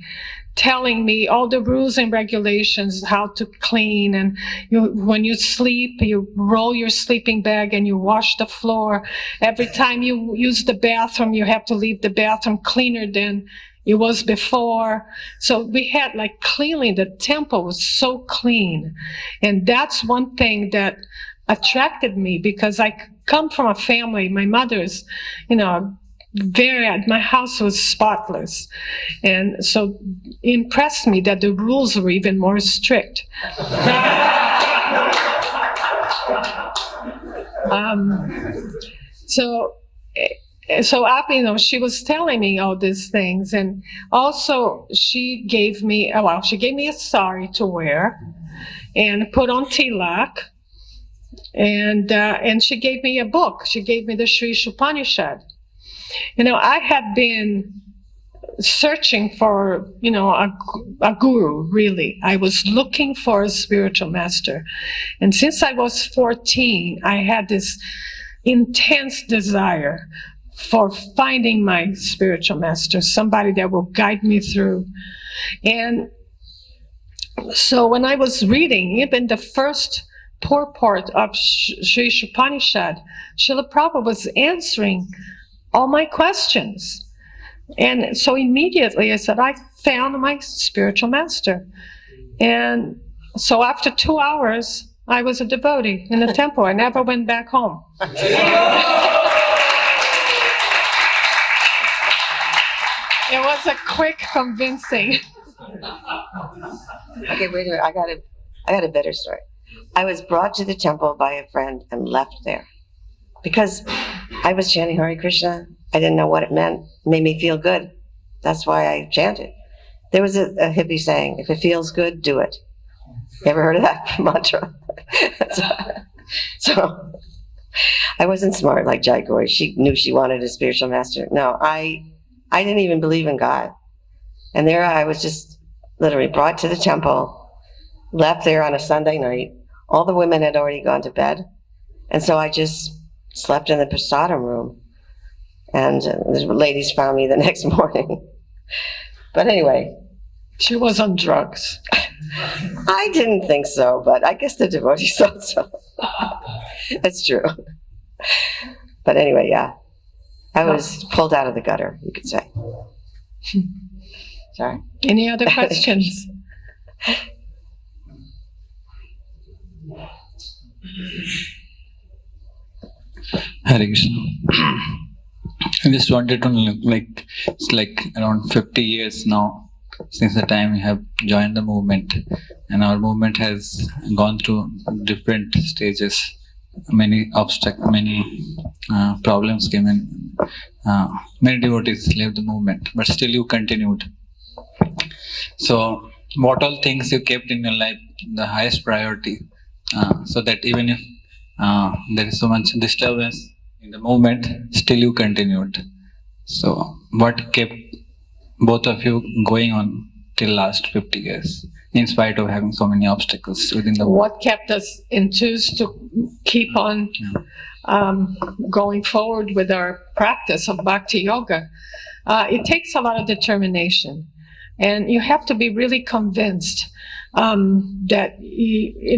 telling me all the rules and regulations, how to clean, and when you sleep, you roll your sleeping bag and you wash the floor. Every time you use the bathroom, you have to leave the bathroom cleaner than it was before. So we had like cleanly, the temple was so clean. And that's one thing that attracted me, because I come from a family, my mother's, my house was spotless. And so it impressed me that the rules were even more strict. So she was telling me all these things, and also she gave me a sari to wear and put on tilak, and she gave me a book. She gave me the Sri Upanishad. I had been searching for, a guru, really. I was looking for a spiritual master. And since I was 14, I had this intense desire for finding my spiritual master, somebody that will guide me through. And so when I was reading even the first purport of Sri Upanishad, Srila Prabhupada was answering all my questions. And so immediately I said, I found my spiritual master. And so after 2 hours, I was a devotee in the temple. I never went back home. It was a quick convincing. Okay, wait a minute. I got a better story. I was brought to the temple by a friend and left there because I was chanting Hare Krishna. I didn't know what it meant. It made me feel good. That's why I chanted. There was a hippie saying, if it feels good, do it. You ever heard of that mantra? So I wasn't smart like Jayagauri. She knew she wanted a spiritual master. No, I didn't even believe in God. And there I was, just literally brought to the temple, left there on a Sunday night. All the women had already gone to bed. And so I just slept in the prasadam room. And the ladies found me the next morning. But anyway. She was on drugs. I didn't think so, but I guess the devotees thought so. That's true. But anyway, yeah. I was pulled out of the gutter, you could say. Sorry. Any other questions? Hare Krishna. I just wanted to it's like around 50 years now since the time we have joined the movement, and our movement has gone through different stages. Many problems came in. Many devotees left the movement, but still you continued. So, what all things you kept in your life the highest priority, so that even if there is so much disturbance in the movement, still you continued. So what kept both of you going on till last 50 years, in spite of having so many obstacles within the What kept us enthused to keep on going forward with our practice of bhakti yoga? It takes a lot of determination, and you have to be really convinced that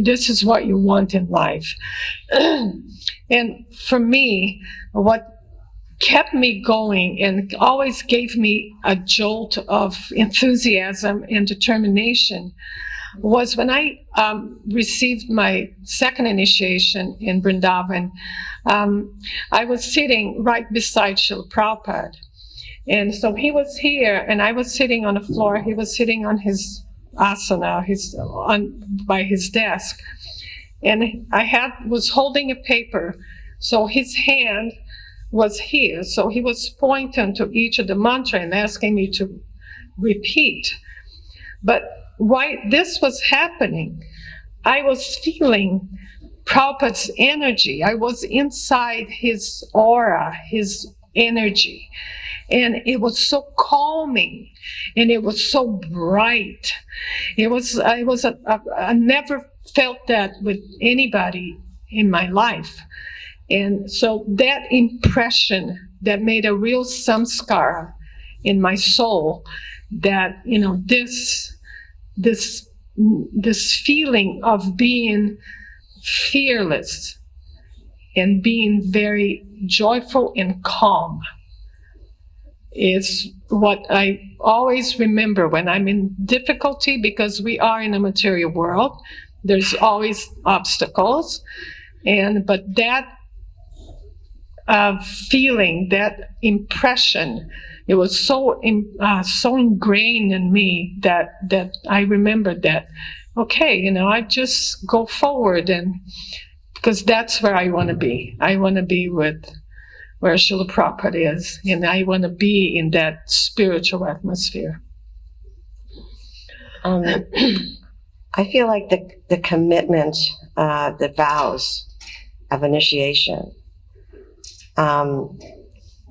this is what you want in life. And for me, what kept me going and always gave me a jolt of enthusiasm and determination was when I received my second initiation in Vrindavan. I was sitting right beside Srila Prabhupada. And so he was here, and I was sitting on the floor. He was sitting on his asana, by his desk. And I was holding a paper. So his hand was here. So he was pointing to each of the mantra and asking me to repeat. But while this was happening, I was feeling Prabhupada's energy. I was inside his aura, his energy. And it was so calming, and it was so bright. I never felt that with anybody in my life. And so that impression that made a real samskara in my soul, that, this feeling of being fearless and being very joyful and calm is what I always remember when I'm in difficulty, because we are in a material world. There's always obstacles, but that feeling, that impression, it was so ingrained in me that I remembered that, okay, I just go forward, and because that's where I want to be. I want to be with where Srila Prabhupada is, and I want to be in that spiritual atmosphere. I feel like the commitment, the vows of initiation,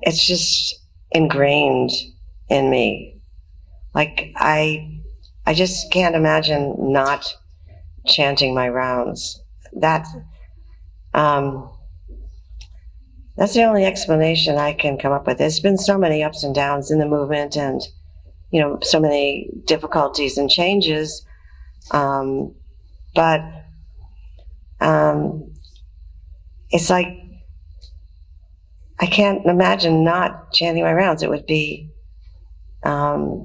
it's just ingrained in me. Like I just can't imagine not chanting my rounds. That's the only explanation I can come up with. There's been so many ups and downs in the movement, and so many difficulties and changes. But it's like I can't imagine not chanting my rounds. It would be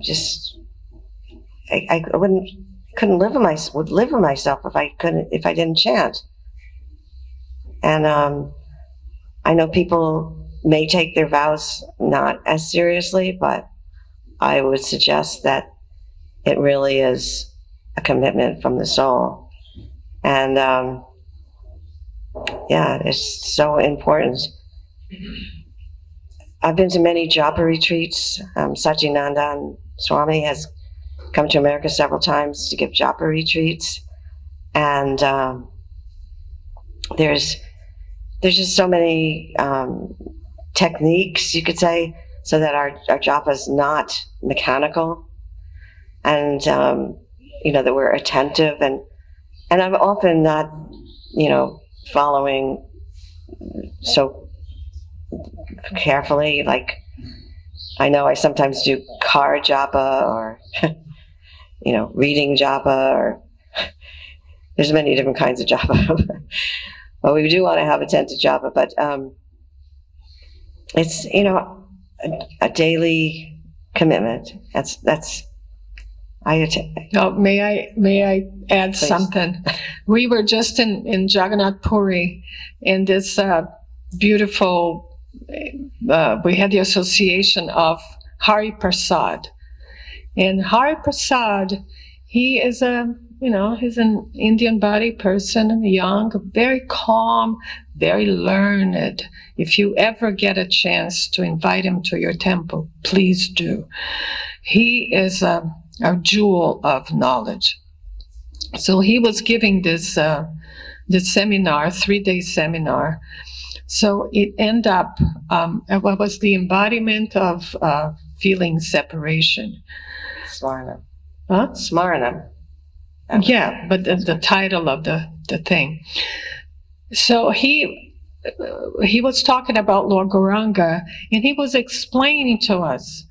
just I couldn't live with myself if I didn't chant. And I know people may take their vows not as seriously, but I would suggest that it really is a commitment from the soul. And it's so important. I've been to many japa retreats. Satchidananda Swami has come to America several times to give japa retreats. And there's just so many techniques, you could say, so that our japa is not mechanical, and that we're attentive, and I'm often not following so carefully. Like I know I sometimes do car japa, or reading japa, or there's many different kinds of japa. But we do want to have attentive japa, but it's a daily commitment. May I add Please. Something? We were just in Jagannath Puri, in this beautiful. We had the association of Hari Prasad, and Hari Prasad, he is he's an Indian body person, young, very calm, very learned. If you ever get a chance to invite him to your temple, please do. He is a jewel of knowledge. So he was giving this seminar, 3-day seminar, So it ended up, what was the embodiment of feeling separation? Smarna. Huh? Smarna. Yeah, but the title of the thing. So he was talking about Lord Gauranga, and he was explaining to us,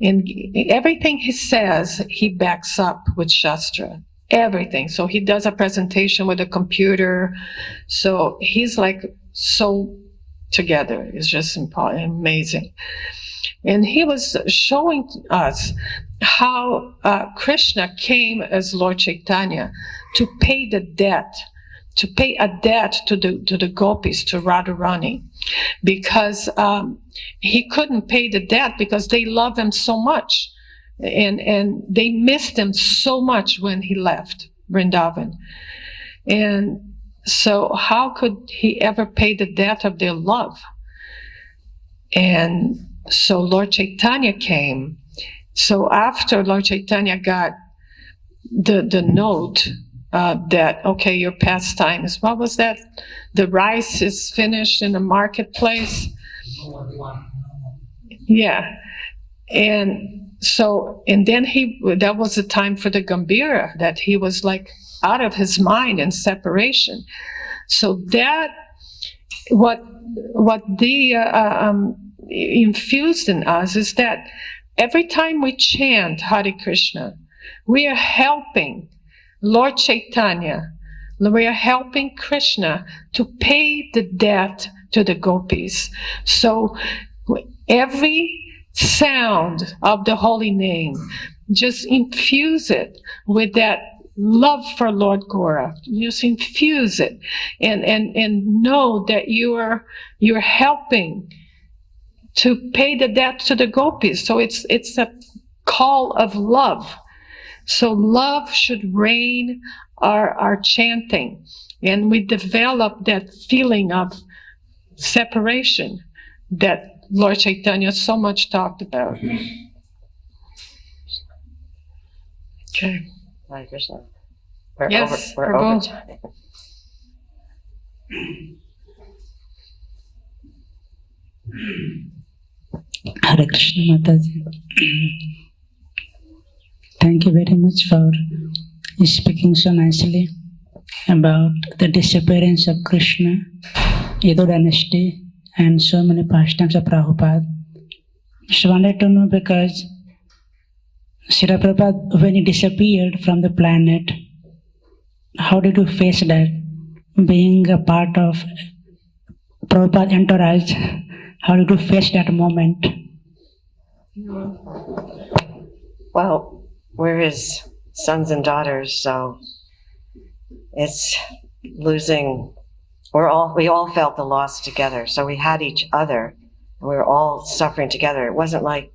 and everything he says, he backs up with Shastra. Everything. So he does a presentation with a computer. So he's like so together. It's just amazing. And he was showing us how Krishna came as Lord Chaitanya to pay the debt, to pay a debt to the gopis, to Radharani, because he couldn't pay the debt because they love him so much, and they missed him so much when he left Vrindavan. And so how could he ever pay the debt of their love? And so Lord Chaitanya came. So after Lord Chaitanya got the note that, okay, your pastime is, what was that? The rice is finished in the marketplace. Yeah. And so, and then that was the time for the Gambhira, that he was like out of his mind in separation. So that, what they infused in us is that every time we chant Hare Krishna, we are helping Lord Chaitanya, we are helping Krishna to pay the debt to the gopis. So every sound of the holy name, just infuse it with that love for Lord Gaura. Just infuse it, and know that you're helping to pay the debt to the gopis. So it's a call of love. So love should reign our chanting, and we develop that feeling of separation that Lord Chaitanya so much talked about. Okay. Hare Krishna. Yes, We're over time. Hare Krishna Mataji. Thank you very much for speaking so nicely about the disappearance of Krishna, Yadu dynasty, and so many pastimes of Prabhupada. Just wanted to know, because Srila Prabhupada, when he disappeared from the planet, how did you face that? Being a part of Prabhupada entourage, how did you face that moment? Well, we're his sons and daughters, so it's losing. We all felt the loss together, so we had each other, and we were all suffering together. It wasn't like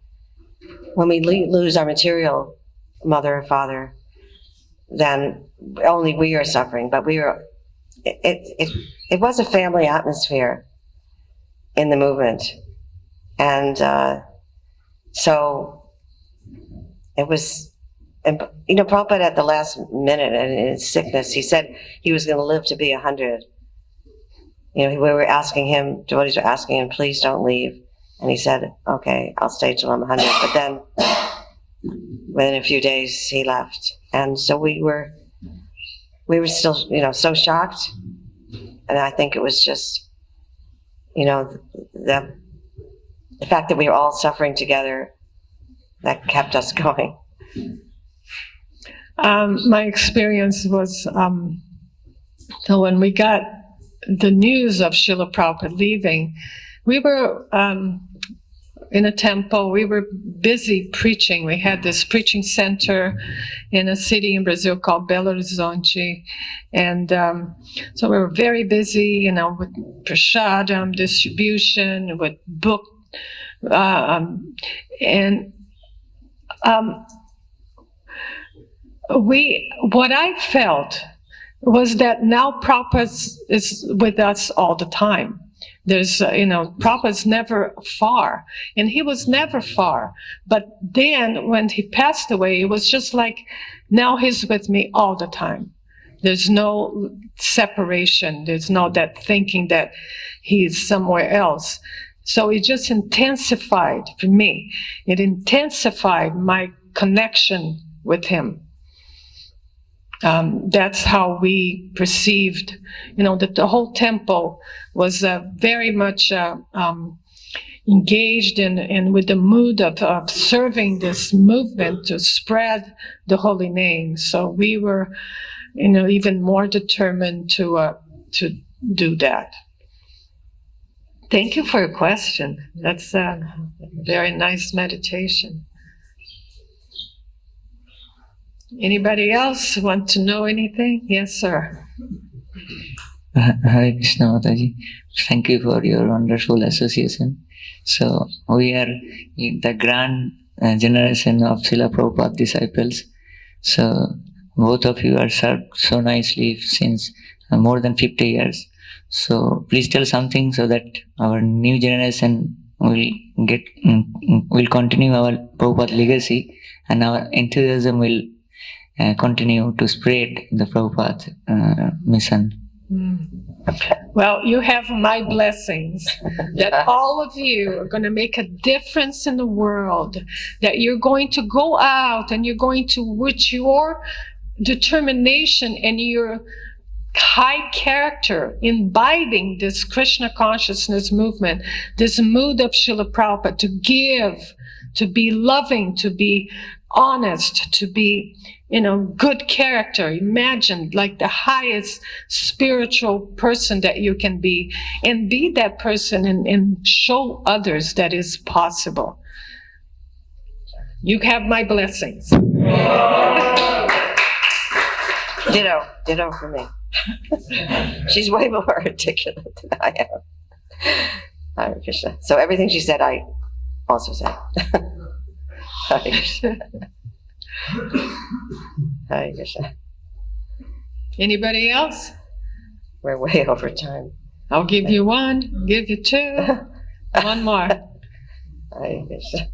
when we lose our material mother or father, then only we are suffering. But we were. It was a family atmosphere in the movement, and so it was. And, Prabhupada at the last minute, and in his sickness, he said he was going to live to be 100. We were asking him, devotees were asking him, please don't leave. And he said, okay, I'll stay till I'm 100. But then, within a few days, he left. And so we were still, so shocked. And I think it was just, the fact that we were all suffering together that kept us going. My experience was, so when we got the news of Srila Prabhupada leaving, we were in a temple, we were busy preaching. We had this preaching center in a city in Brazil called Belo Horizonte. And so we were very busy, with prasadam distribution, with book, what I felt was that now Prabhupada is with us all the time. There's, Prabhupada's never far, and he was never far. But then when he passed away, it was just like, now he's with me all the time. There's no separation. There's no that thinking that he's somewhere else. So it just intensified for me. It intensified my connection with him. That's how we perceived, that the whole temple was very much engaged in with the mood of serving this movement to spread the holy name. So we were, even more determined to do that. Thank you for your question. That's a very nice meditation. Anybody else want to know anything? Yes, sir. Hare Krishna Mataji. Thank you for your wonderful association. So we are in the grand generation of Srila Prabhupada disciples. So both of you are served so nicely since more than 50 years. So please tell something so that our new generation will continue our Prabhupada legacy, and our enthusiasm will continue to spread the Prabhupada mission. Well, you have my blessings that all of you are going to make a difference in the world, that you're going to go out and you're going to, with your determination and your high character, imbibing this Krishna consciousness movement, this mood of Srila Prabhupada, to give, to be loving, to be honest, to be, good character. Imagine like the highest spiritual person that you can be, and be that person and show others that is possible. You have my blessings. Ditto for me. She's way more articulate than I am. Hare Krishna. So everything she said, I also said. Hare Krishna. Hare Krishna. Anybody else? We're way over time. I'll give you one, give you two, one more. Hare Krishna.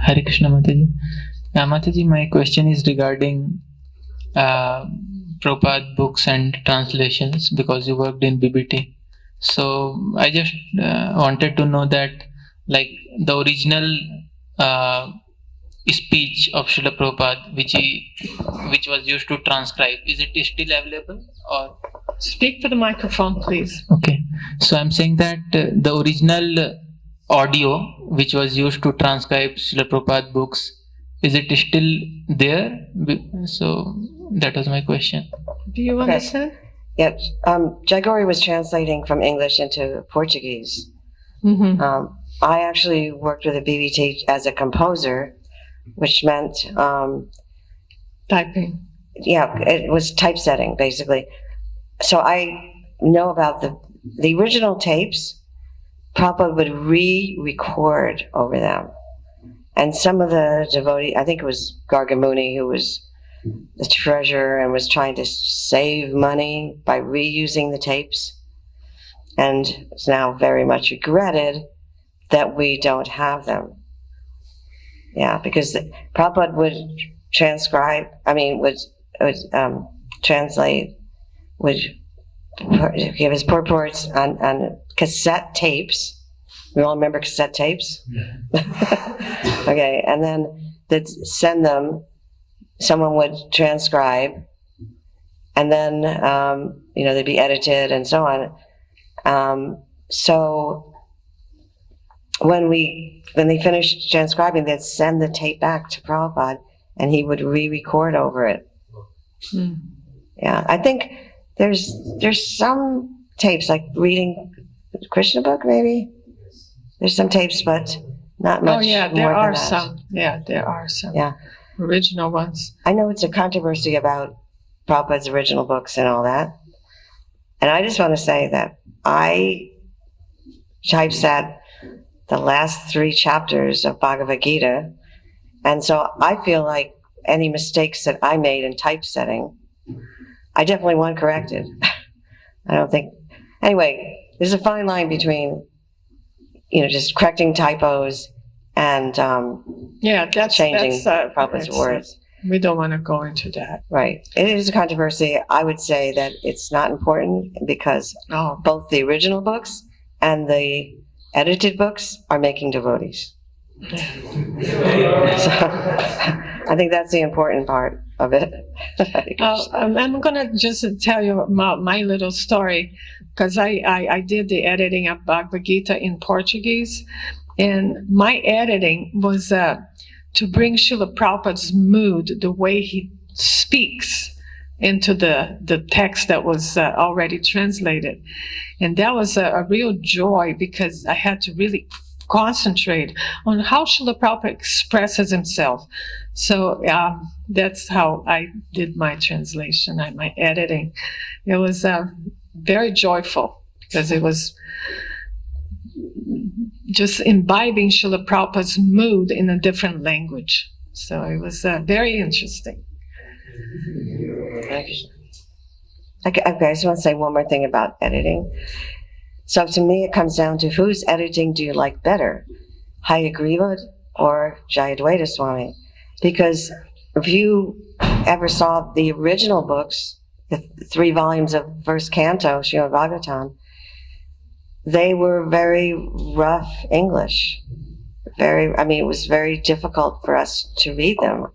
Hare Krishna Mataji. Mataji, my question is regarding Prabhupada books and translations, because you worked in BBT. So I just wanted to know that, like, the original speech of Srila Prabhupada, which was used to transcribe, is it still available? Or speak to the microphone, please. Okay, so I'm saying that the original audio which was used to transcribe Srila Prabhupada books, is it still there? So that was my question. Do you understand? Yeah, Jayagauri was translating from English into Portuguese. Mm-hmm. I actually worked with a BBT as a composer, which meant typing. Yeah, it was typesetting basically. So I know about the original tapes. Prabhupada would re-record over them, and some of the devotees, I think it was Gargamuni, who was the treasurer and was trying to save money by reusing the tapes, and it's now very much regretted that we don't have them. Yeah, because Prabhupada would transcribe, would translate, would give his purports on cassette tapes. We all remember cassette tapes? Yeah. Okay, and then they'd send them, someone would transcribe, and then, they'd be edited and so on. So when they finished transcribing, they'd send the tape back to Prabhupada, and he would re-record over it. Mm. Yeah, I think there's some tapes, like reading Krishna book, maybe. There's some tapes, but not much. Oh yeah, more there than are that. some. Yeah, there are some. Yeah, original ones. I know it's a controversy about Prabhupada's original books and all that, and I just want to say that I typeset the last 3 chapters of Bhagavad Gita, and so I feel like any mistakes that I made in typesetting, I definitely want corrected. I don't think. Anyway, there's a fine line between, just correcting typos and Yeah, changing Prabhupada's it's, words. we don't want to go into that. Right. It is a controversy. I would say that it's not important because Oh, both the original books and the edited books are making devotees. So I think that's the important part of it. I'm going to just tell you about my little story, because I did the editing of Bhagavad Gita in Portuguese, and my editing was to bring Srila Prabhupada's mood, the way he speaks, into the text that was already translated. And that was a real joy, because I had to really concentrate on how Srila Prabhupada expresses himself. So that's how I did my translation and my editing. It was very joyful, because it was just imbibing Srila Prabhupada's mood in a different language. So it was very interesting. Okay, I just want to say one more thing about editing. So to me, it comes down to whose editing do you like better, Hayagriva or Jayadvaita Swami? Because if you ever saw the original books, the 3 volumes of first Canto, Srimad Bhagavatam, they were very rough English. It was very difficult for us to read them.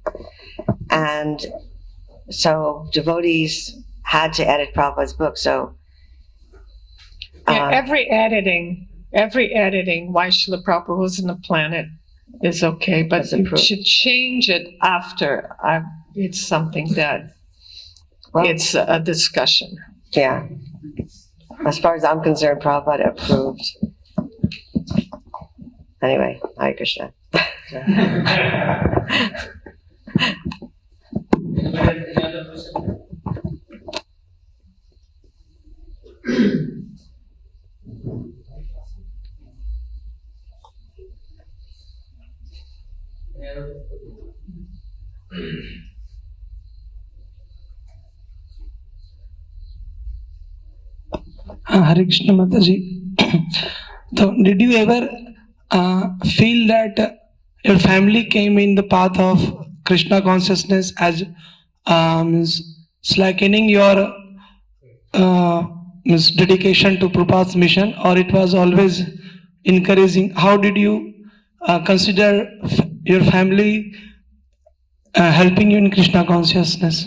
And so devotees had to edit Prabhupada's book. So yeah, every editing, why Srila Prabhupada was on the planet is okay, but you should change it after. It's something that it's a discussion. Yeah. As far as I'm concerned, Prabhupada approved. Anyway, Hare Krishna. Any other question? Hare Krishna Mataji. So, did you ever feel that your family came in the path of Krishna consciousness as slackening your dedication to Prabhupada's mission, or it was always encouraging? How did you consider your family helping you in Krishna consciousness?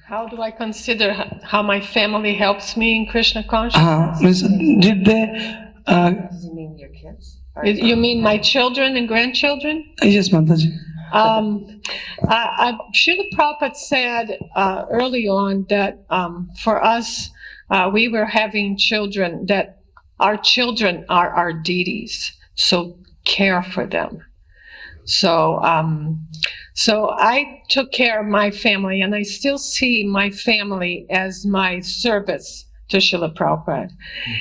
How do I consider how my family helps me in Krishna consciousness? Does Did they? it mean your kids? You mean my children and grandchildren? Yes, Mataji. Srila Prabhupada said early on that for us, we were having children, that our children are our deities, so care for them. So I took care of my family, and I still see my family as my service to Srila Prabhupada.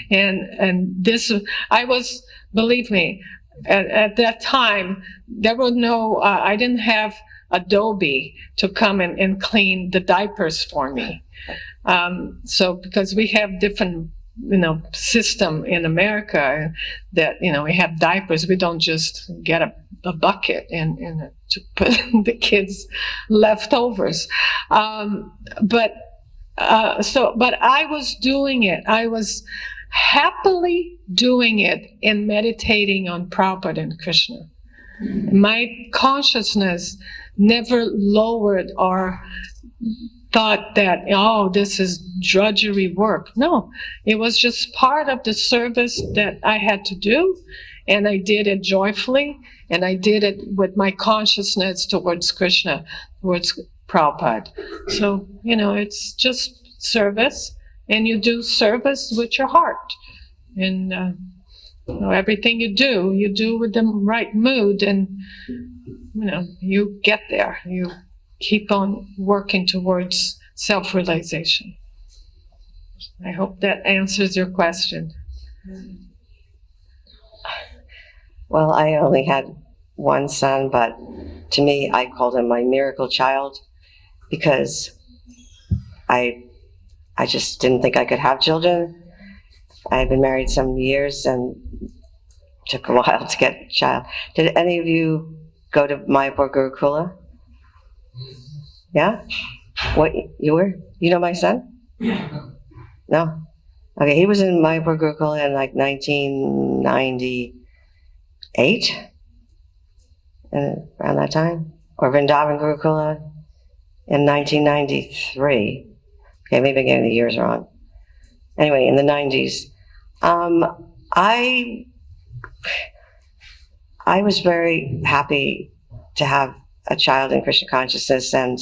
And this, I was, believe me, at that time, there were no, I didn't have Adobe to come and clean the diapers for me. So because we have different, system in America that, we have diapers, we don't just get a bucket and to put the kids' leftovers. But I was doing it. I was happily doing it and meditating on Prabhupada and Krishna. My consciousness never lowered or thought that, this is drudgery work. No, it was just part of the service that I had to do, and I did it joyfully, and I did it with my consciousness towards Krishna, towards Prabhupada. So, it's just service, and you do service with your heart. And everything you do with the right mood, and you get there. You keep on working towards self-realization. I hope that answers your question. Well, I only had one son, but to me, I called him my miracle child, because I just didn't think I could have children. I had been married some years, and took a while to get a child. Did any of you go to Mayapur Gurukula? Yeah? What, you were? You know my son? No? Okay, he was in Mayapur Gurukula in like 1998, and around that time. Or Vrindavan Gurukula in 1993. Okay, maybe I'm getting the years wrong. Anyway, in the 90s. I was very happy to have a child in Krishna consciousness, and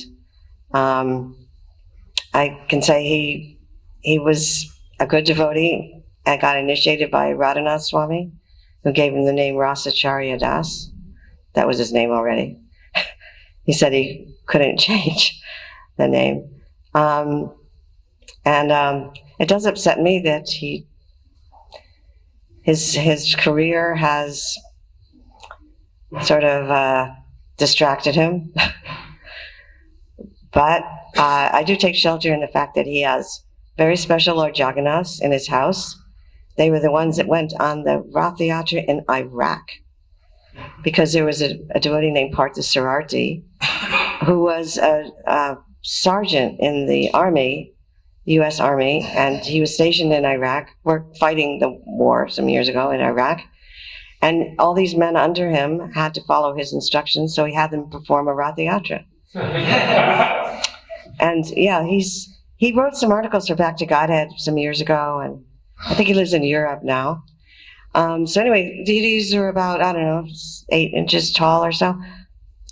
I can say he was a good devotee and got initiated by Radhanath Swami, who gave him the name Rasacharya Das. That was his name already. He said he couldn't change the name. It does upset me that his career has sort of distracted him. But I do take shelter in the fact that he has very special Lord Jagannaths in his house. They were the ones that went on the Rath Yatra in Iraq, because there was a devotee named Partha Sararti who was a sergeant in the army, U.S. Army, and he was stationed in Iraq. We're fighting the war some years ago in Iraq. And all these men under him had to follow his instructions, so he had them perform a Rath Yatra. And yeah, he wrote some articles for Back to Godhead some years ago, and I think he lives in Europe now. So anyway, deities are about, I don't know, 8 inches tall or so.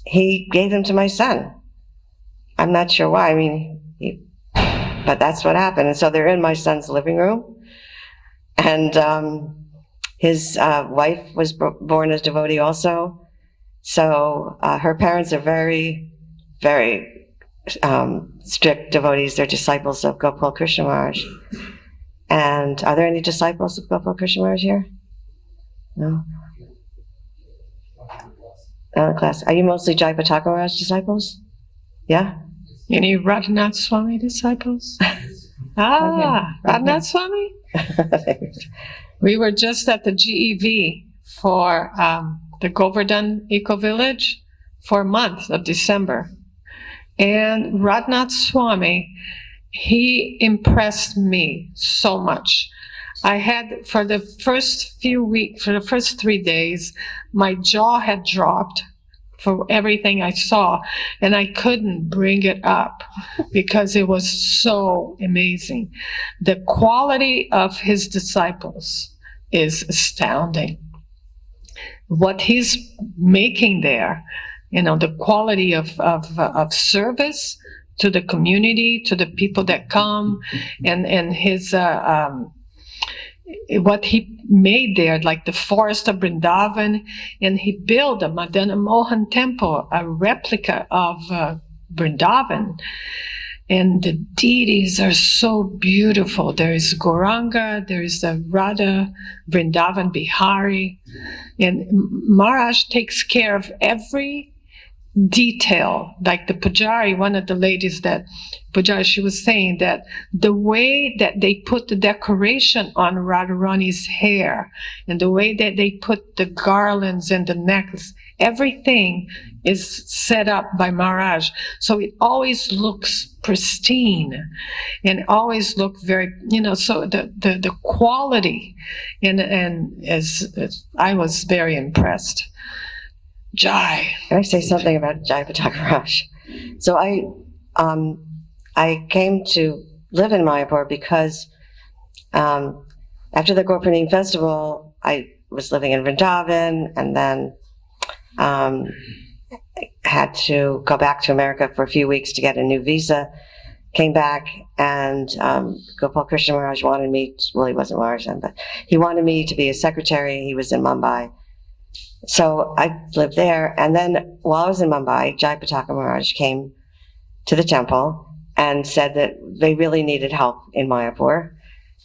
He gave them to my son. I'm not sure why, but that's what happened. And so they're in my son's living room. And his wife was born as devotee also. So her parents are very, very strict devotees. They're disciples of Gopal Krishna Maharaj. And are there any disciples of Gopal Krishna Maharaj here? No? Class. Are you mostly Jayapataka Maharaj disciples? Yeah? Any Radhanath Swami disciples? Radhanath Swami? We were just at the GEV for the Govardhan Eco Village for a month of December. And Radhanath Swami, he impressed me so much. I had, for the first 3 days, my jaw had dropped for everything I saw, and I couldn't bring it up because it was so amazing. The quality of his disciples is astounding. What he's making there, the quality of service to the community, to the people that come, and his what he made there, like the forest of Vrindavan, and he built a Madana Mohan temple, a replica of Vrindavan. And the deities are so beautiful. There is Gauranga, there is the Radha, Vrindavan Bihari, and Maharaj takes care of every detail. Like the Pujari, one of the ladies that Pujari, she was saying that the way that they put the decoration on Radharani's hair, and the way that they put the garlands and the necklace, everything is set up by Maharaj. So it always looks pristine and always look very, so the quality, and as I was very impressed. Jai. Can I say something about Jayapataka Maharaj? So I came to live in Mayapur because after the Gorpurnim festival, I was living in Vrindavan, and then had to go back to America for a few weeks to get a new visa. Came back, and Gopal Krishna Maharaj wanted me, he wasn't Maharaj then, but he wanted me to be his secretary. He was in Mumbai. So I lived there, and then while I was in Mumbai, Jayapataka Maharaj came to the temple and said that they really needed help in Mayapur,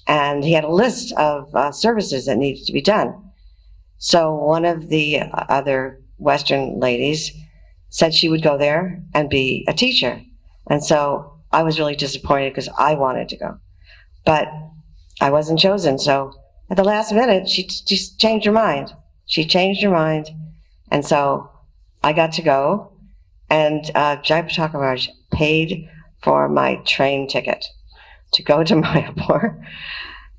and he had a list of services that needed to be done. So one of the other Western ladies said she would go there and be a teacher, and so I was really disappointed because I wanted to go, but I wasn't chosen. So at the last minute, she just changed her mind. She changed her mind, and so I got to go, and Jayapataka Maharaj paid for my train ticket to go to Mayapur,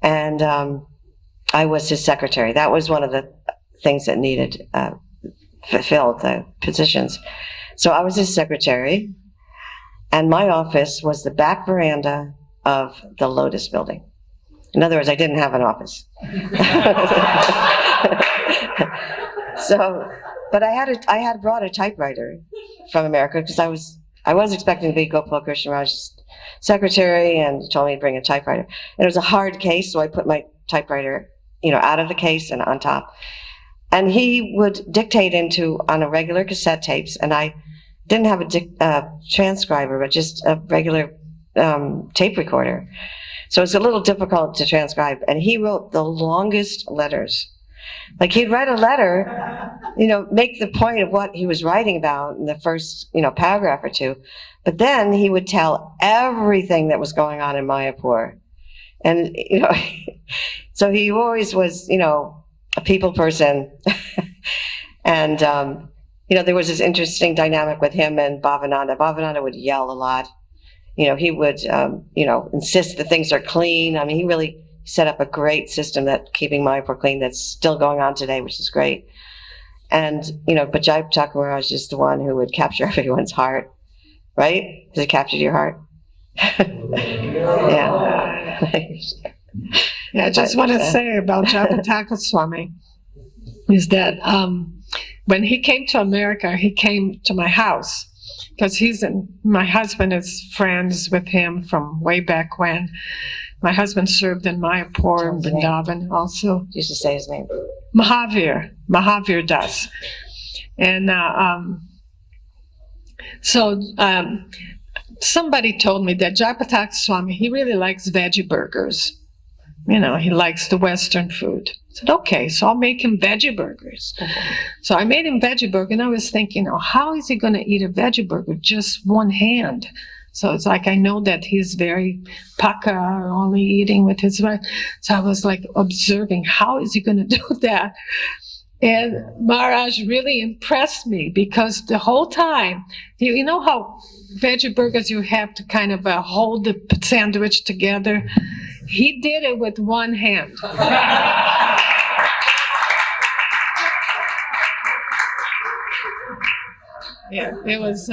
and I was his secretary. That was one of the things that needed fulfilled, the positions. So I was his secretary, and my office was the back veranda of the Lotus building. In other words, I didn't have an office. So, but I had brought a typewriter from America because I was expecting to be Gopal Krishna Raj's secretary, and he told me to bring a typewriter. And it was a hard case, so I put my typewriter, out of the case and on top. And he would dictate on a regular cassette tapes, and I didn't have a transcriber, but just a regular tape recorder. So it's a little difficult to transcribe. And he wrote the longest letters. Like, he'd write a letter, make the point of what he was writing about in the first, paragraph or two. But then he would tell everything that was going on in Mayapur. And, so he always was, a people person. And, there was this interesting dynamic with him and Bhavananda. Bhavananda would yell a lot. He would, insist that things are clean. I mean, he really set up a great system that keeping Mayapur clean that's still going on today, which is great. And, but Jayapataka Maharaj is the one who would capture everyone's heart, right? Has it captured your heart? Yeah. Yeah, I just want to say about Jayapataka Swami is that when he came to America, he came to my house because my husband is friends with him from way back when. My husband served in Mayapur and Vrindavan also. Used to say his name. Mahavir Das. And so somebody told me that Jayapataka Swami, he really likes veggie burgers. He likes the Western food. I said, okay, so I'll make him veggie burgers. So I made him veggie burger, and I was thinking, how is he going to eat a veggie burger? Just one hand. So it's like, I know that he's very paka, only eating with his right. So I was like observing, how is he going to do that? And Maharaj really impressed me because the whole time, you know how veggie burgers you have to kind of hold the sandwich together? He did it with one hand. Yeah, it was.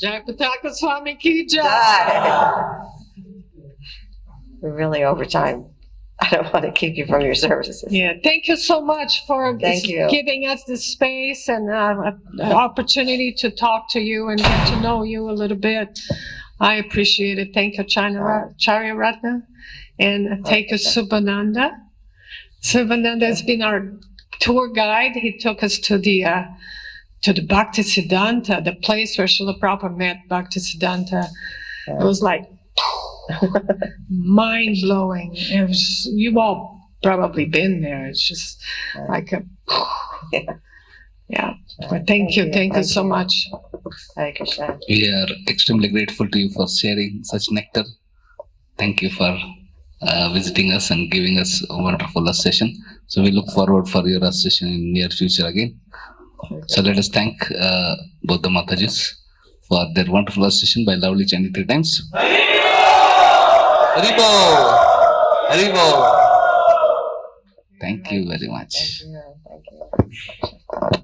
Jayapataka Swami ki jai. We're really over time. I don't want to keep you from your services. Yeah, thank you so much for giving us this space and an opportunity to talk to you and get to know you a little bit. I appreciate it. Thank you, Charya Ratna, and thank you, Subhananda. Subhananda has been our tour guide. He took us to the Bhakti Siddhanta, the place where Srila Prabhupada met Bhakti Siddhanta. It was like mind-blowing. You've all probably been there. It's just like a yeah. But thank you so much. Hare Krishna. We are extremely grateful to you for sharing such nectar. Thank you for visiting us and giving us a wonderful session. So we look forward for your session in near future again. So let us thank both the Matajis for their wonderful session by loudly chanting 3 times. Haribo! Haribo! Thank you very much. Thank you.